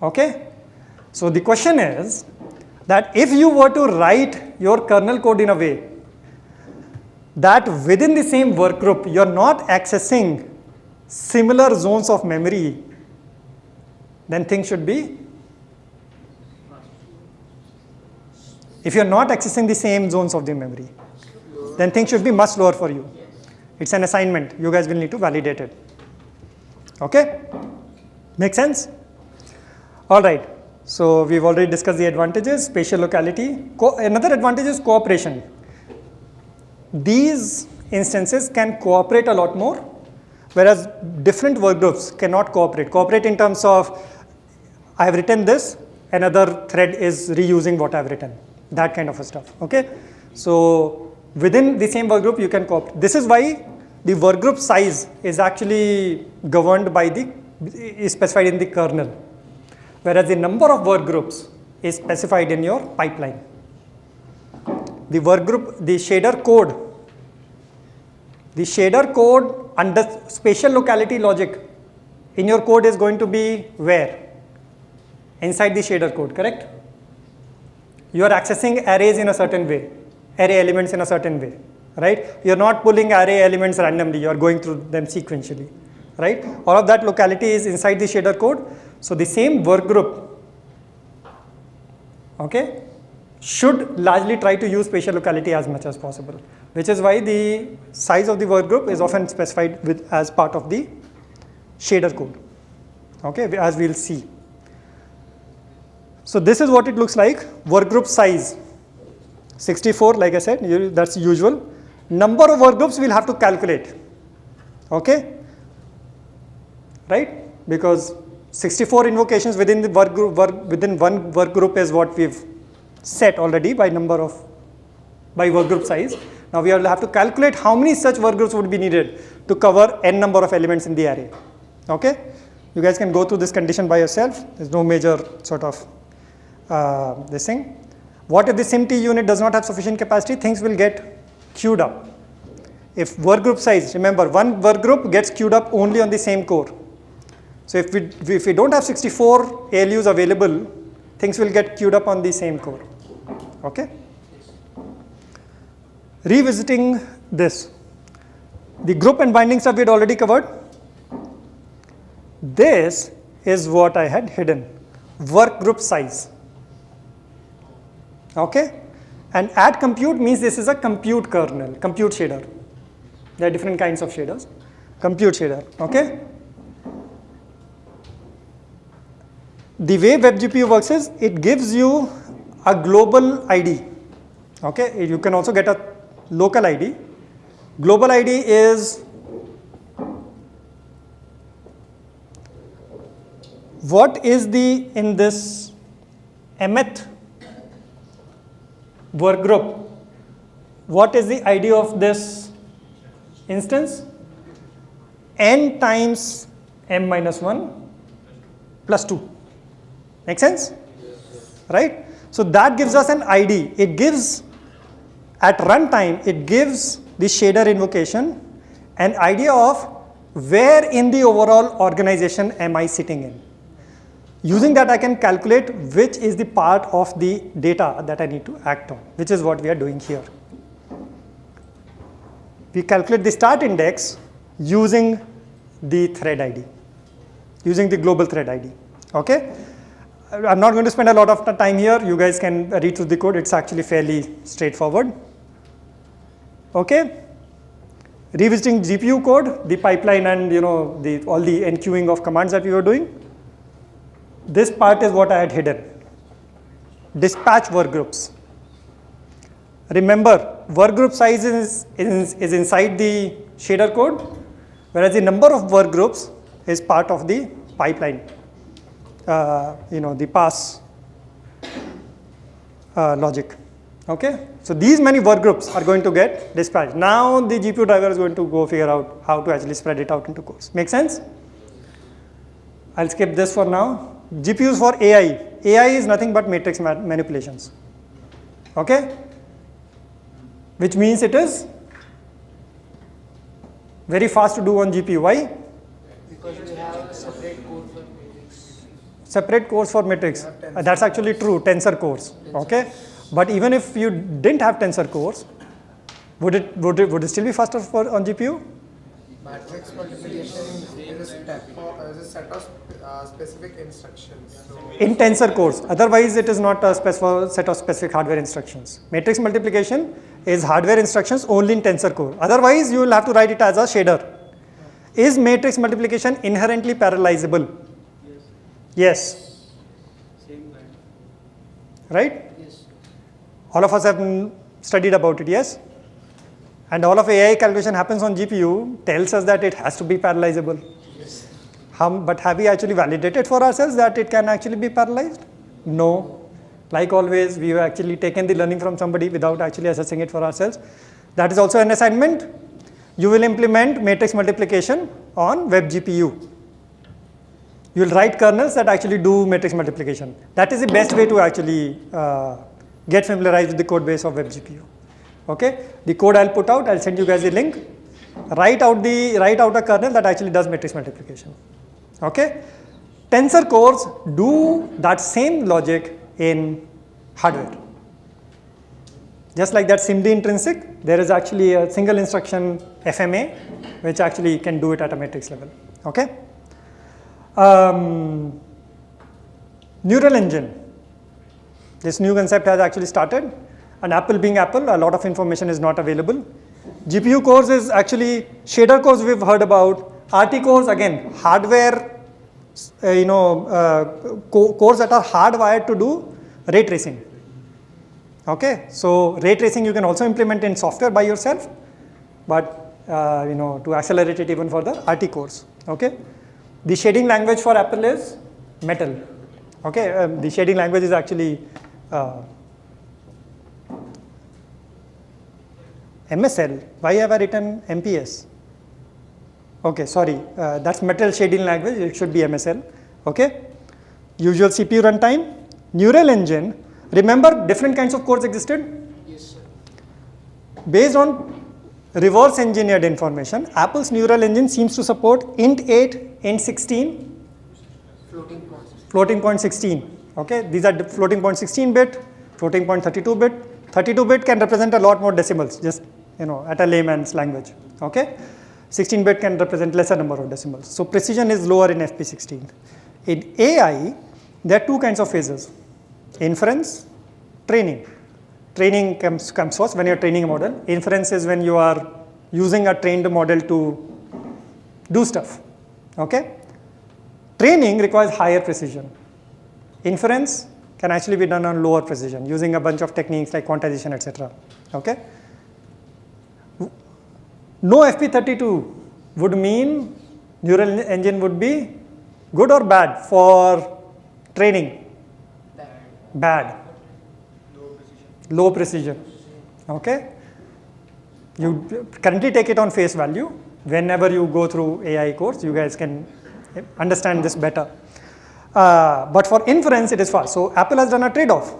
Okay? So the question is that if you were to write your kernel code in a way that within the same work group you are not accessing similar zones of memory, then things should be, if you are not accessing the same zones of the memory, then things should be much slower for you. It's an assignment. You guys will need to validate it. Okay? Make sense? All right. So we've already discussed the advantages, spatial locality. Another advantage is cooperation. These instances can cooperate a lot more, whereas different work groups cannot cooperate. Cooperate in terms of, I have written this, another thread is reusing what I've written. That kind of stuff. Okay? So within the same work group, you can cooperate. This is why the work group size is actually governed by is specified in the kernel, whereas the number of work groups is specified in your pipeline. The work group, the shader code under spatial locality logic in your code is going to be where? Inside the shader code, correct? You are accessing arrays in a certain way, array elements in a certain way, right? You are not pulling array elements randomly, you are going through them sequentially, right? All of that locality is inside the shader code. So the same work group, okay, should largely try to use spatial locality as much as possible, which is why the size of the work group is often specified as part of the shader code, okay, as we'll see. So this is what it looks like. Work group size 64, like I said, that's usual. Number of work groups we'll have to calculate, okay, right? Because 64 invocations within the work group, within one work group is what we've set already by work group size. Now we will have to calculate how many such work groups would be needed to cover n number of elements in the array. Okay, you guys can go through this condition by yourself. There's no major sort of this thing. What if the SIMT unit does not have sufficient capacity? Things will get queued up. If work group size, remember, one work group gets queued up only on the same core. So if we don't have 64 ALUs available, things will get queued up on the same core. Okay? Revisiting this. The group and binding stuff we had already covered. This is what I had hidden. Work group size. Okay? And add compute means this is a compute kernel, compute shader. There are different kinds of shaders. Compute shader. Okay? the way WebGPU works is it gives you a global ID. Okay, you can also get a local ID. Global ID is what is the in this mth work group. What is the ID of this instance? N times m minus 1 plus 2. Make sense? Right? So that gives us an ID. It gives, at runtime, it gives the shader invocation an idea of where in the overall organization am I sitting in. Using that, I can calculate which is the part of the data that I need to act on, which is what we are doing here. We calculate the start index using the thread ID, using the global thread ID. Okay? I'm not going to spend a lot of time here. You guys can read through the code. It's actually fairly straightforward. Okay? Revisiting GPU code, the pipeline and all the enqueuing of commands that we were doing. This part is what I had hidden. Dispatch workgroups. Remember, workgroup size is inside the shader code, whereas the number of workgroups is part of the pipeline. The pass logic. Okay, so these many workgroups are going to get dispatched. Now the GPU driver is going to go figure out how to actually spread it out into cores. Make sense? I'll skip this for now. GPUs for AI. AI is nothing but matrix manipulations. Okay, which means it is very fast to do on GPU. Why? Because we have a separate code for matrix. Separate cores for matrix. That's actually true, tensor cores. Okay, but even if you didn't have tensor cores, would it still be faster on GPU? Matrix multiplication is a set of specific instructions. So In tensor cores. Otherwise, it is not a set of specific hardware instructions. Matrix multiplication is hardware instructions only in tensor core. Otherwise, you will have to write it as a shader. Is matrix multiplication inherently parallelizable? Yes. Same kind. Right? Yes. All of us have studied about it, yes? And all of AI calculation happens on GPU tells us that it has to be parallelizable. Yes. But have we actually validated for ourselves that it can actually be parallelized? No. Like always, we have actually taken the learning from somebody without actually assessing it for ourselves. That is also an assignment. You will implement matrix multiplication on WebGPU. You will write kernels that actually do matrix multiplication. That is the best way to actually get familiarized with the code base of WebGPU. Okay, the code I'll put out, I'll send you guys the link. Write out a kernel that actually does matrix multiplication. Okay, tensor cores do that same logic in hardware. Just like that SIMD intrinsic, there is actually a single instruction FMA which actually can do it at a matrix level. Okay, neural engine. This new concept has actually started. And Apple being Apple, a lot of information is not available. GPU cores is actually shader cores we've heard about. RT cores, again, hardware, cores that are hardwired to do ray tracing. Okay, so ray tracing you can also implement in software by yourself, but to accelerate it even further, RT cores. Okay, the shading language for Apple is Metal. Okay, the shading language is actually MSL. Why have I written MPS? Okay, sorry, that's Metal shading language. It should be MSL. Okay, usual CPU runtime, neural engine. Remember, different kinds of cores existed. Yes, sir. Based on reverse engineered information, Apple's neural engine seems to support int 8, int 16, floating point 16. Okay, these are floating point 16 bit, floating point 32 bit. 32 bit can represent a lot more decimals, just at a layman's language. Okay, 16 bit can represent lesser number of decimals. So precision is lower in FP16. In AI, there are two kinds of phases: inference, training. Training comes first when you are training a model. Inference is when you are using a trained model to do stuff. Okay, training requires higher precision. Inference can actually be done on lower precision using a bunch of techniques like quantization, etc. Okay? No FP32 would mean neural engine would be good or bad for training? Bad. Low precision. Okay? You currently take it on face value. Whenever you go through AI course, you guys can understand this better. But for inference, it is fast. So Apple has done a trade-off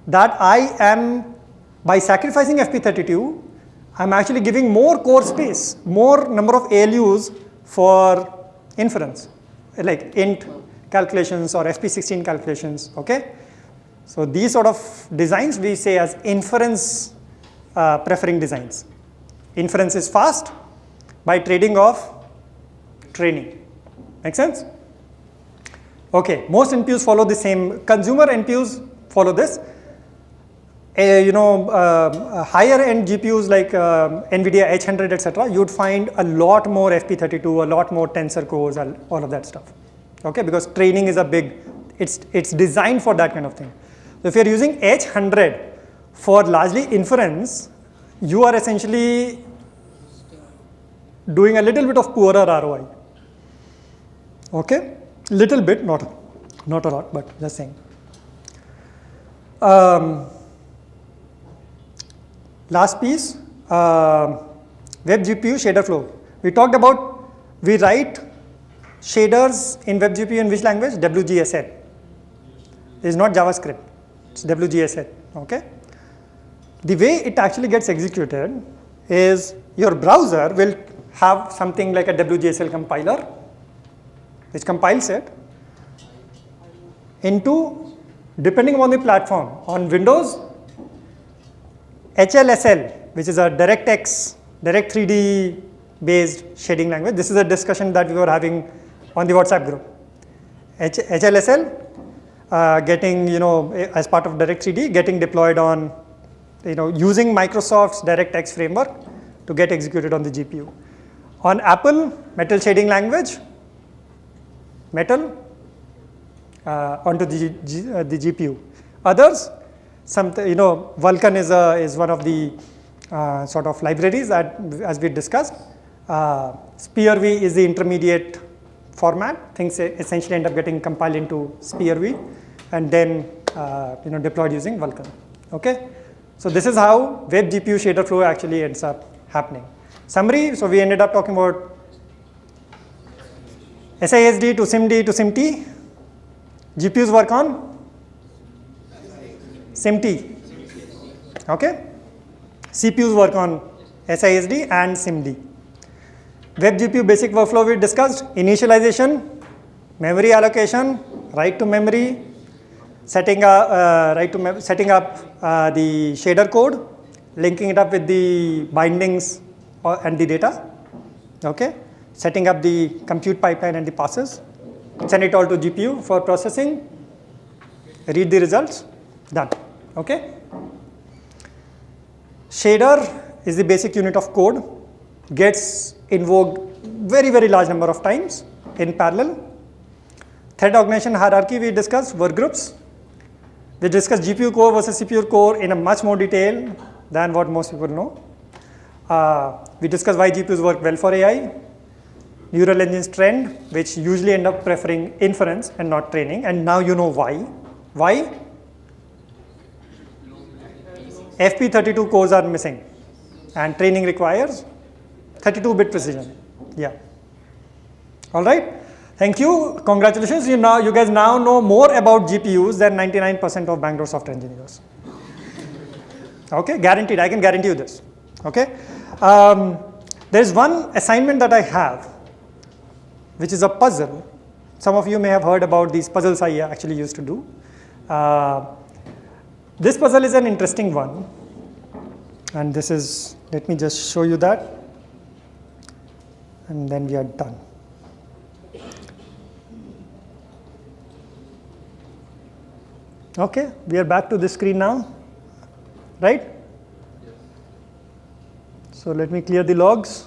that I am, by sacrificing FP32, I'm actually giving more core space, more number of ALUs for inference, like int calculations or FP16 calculations, okay? So these sort of designs we say as inference preferring designs. Inference is fast by trading off training. Make sense? Okay, most NPUs follow the same, consumer NPUs follow this. Higher end GPUs like NVIDIA H100, etc., you'd find a lot more FP32, a lot more tensor cores, all of that stuff. Okay, because training is a big, it's designed for that kind of thing. So if you're using H100 for largely inference, you are essentially doing a little bit of poorer ROI. Okay, little bit, not a lot, but just saying. Last piece, WebGPU shader flow. We talked about, we write shaders in WebGPU in which language? WGSN. It is not JavaScript, it's WGSN, okay? The way it actually gets executed is your browser will have something like a WGSL compiler, which compiles it into, depending on the platform, on Windows, HLSL, which is a DirectX, Direct 3D based shading language. This is a discussion that we were having on the WhatsApp group. HLSL getting, as part of Direct 3D, getting deployed on, using Microsoft's DirectX framework to get executed on the GPU. On Apple, Metal shading language, Metal onto the GPU. Others, Vulkan is one of the sort of libraries that, as we discussed. SpearV is the intermediate format. Things essentially end up getting compiled into SpearV and then deployed using Vulkan. Okay, so this is how WebGPU shader flow actually ends up happening. Summary. So we ended up talking about SISD to SIMD to SIMT. GPUs work on SIMT, okay? CPUs work on SISD and SIMD. WebGPU basic workflow we discussed, initialization, memory allocation, write to memory, setting up the shader code, linking it up with the bindings and the data, okay? Setting up the compute pipeline and the passes, send it all to GPU for processing, read the results, done. Okay. Shader is the basic unit of code, gets invoked very, very large number of times in parallel. Thread organization hierarchy we discussed, work groups. We discussed GPU core versus CPU core in a much more detail than what most people know. We discussed why GPUs work well for AI. Neural engines trend, which usually end up preferring inference and not training, and now you know why. Why? FP32 cores are missing and training requires 32-bit precision. Yeah. All right. Thank you. Congratulations. You guys now know more about GPUs than 99% of Bangalore software engineers. Okay, guaranteed. I can guarantee you this. Okay. There is one assignment that I have, which is a puzzle. Some of you may have heard about these puzzles I actually used to do. This puzzle is an interesting one, and this is, let me just show you that, and then we are done. Okay, we are back to this screen now, right? So let me clear the logs.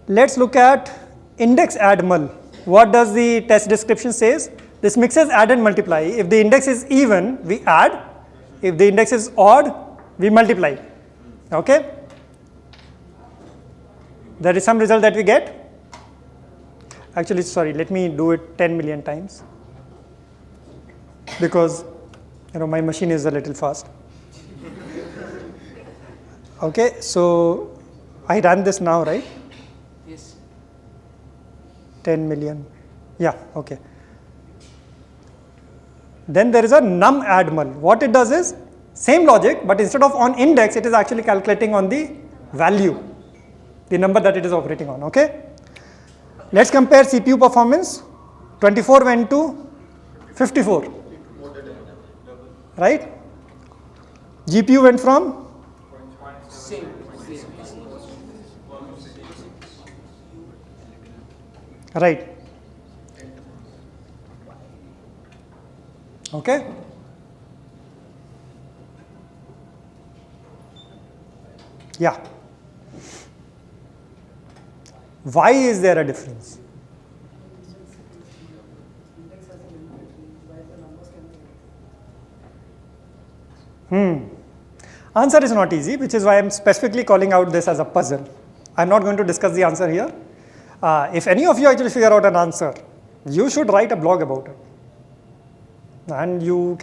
Let's look at index add mul. What does the test description says? This mixes add and multiply. If the index is even, we add. If the index is odd, we multiply. Okay? There is some result that we get. Actually, sorry, let me do it 10 million times, because my machine is a little fast. Okay, so I ran this now, right? Yes. 10 million. Yeah, okay. Then there is a num add mul. What it does is same logic, but instead of on index, it is actually calculating on the value, the number that it is operating on. Okay. Let's compare CPU performance. 24 went to 54, right? GPU went from Same. right. Okay. Yeah. Why is there a difference? Answer is not easy, which is why I'm specifically calling out this as a puzzle. I'm not going to discuss the answer here. If any of you actually figure out an answer, you should write a blog about it. And you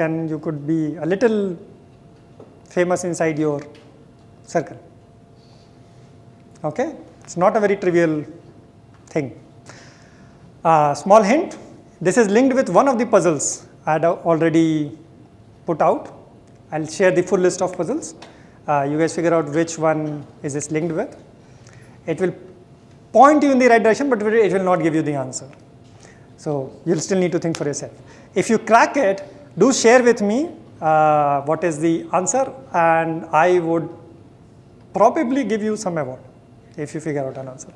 could be a little famous inside your circle. Okay? It's not a very trivial thing. Small hint, this is linked with one of the puzzles I had already put out. I'll share the full list of puzzles. You guys figure out which one is this linked with. It will point you in the right direction, but it will not give you the answer. So you'll still need to think for yourself. If you crack it, do share with me what is the answer, and I would probably give you some award if you figure out an answer.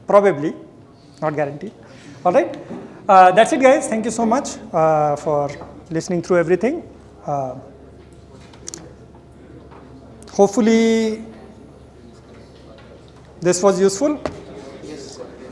Probably, not guaranteed. All right. That's it, guys. Thank you so much for listening through everything. Hopefully, this was useful.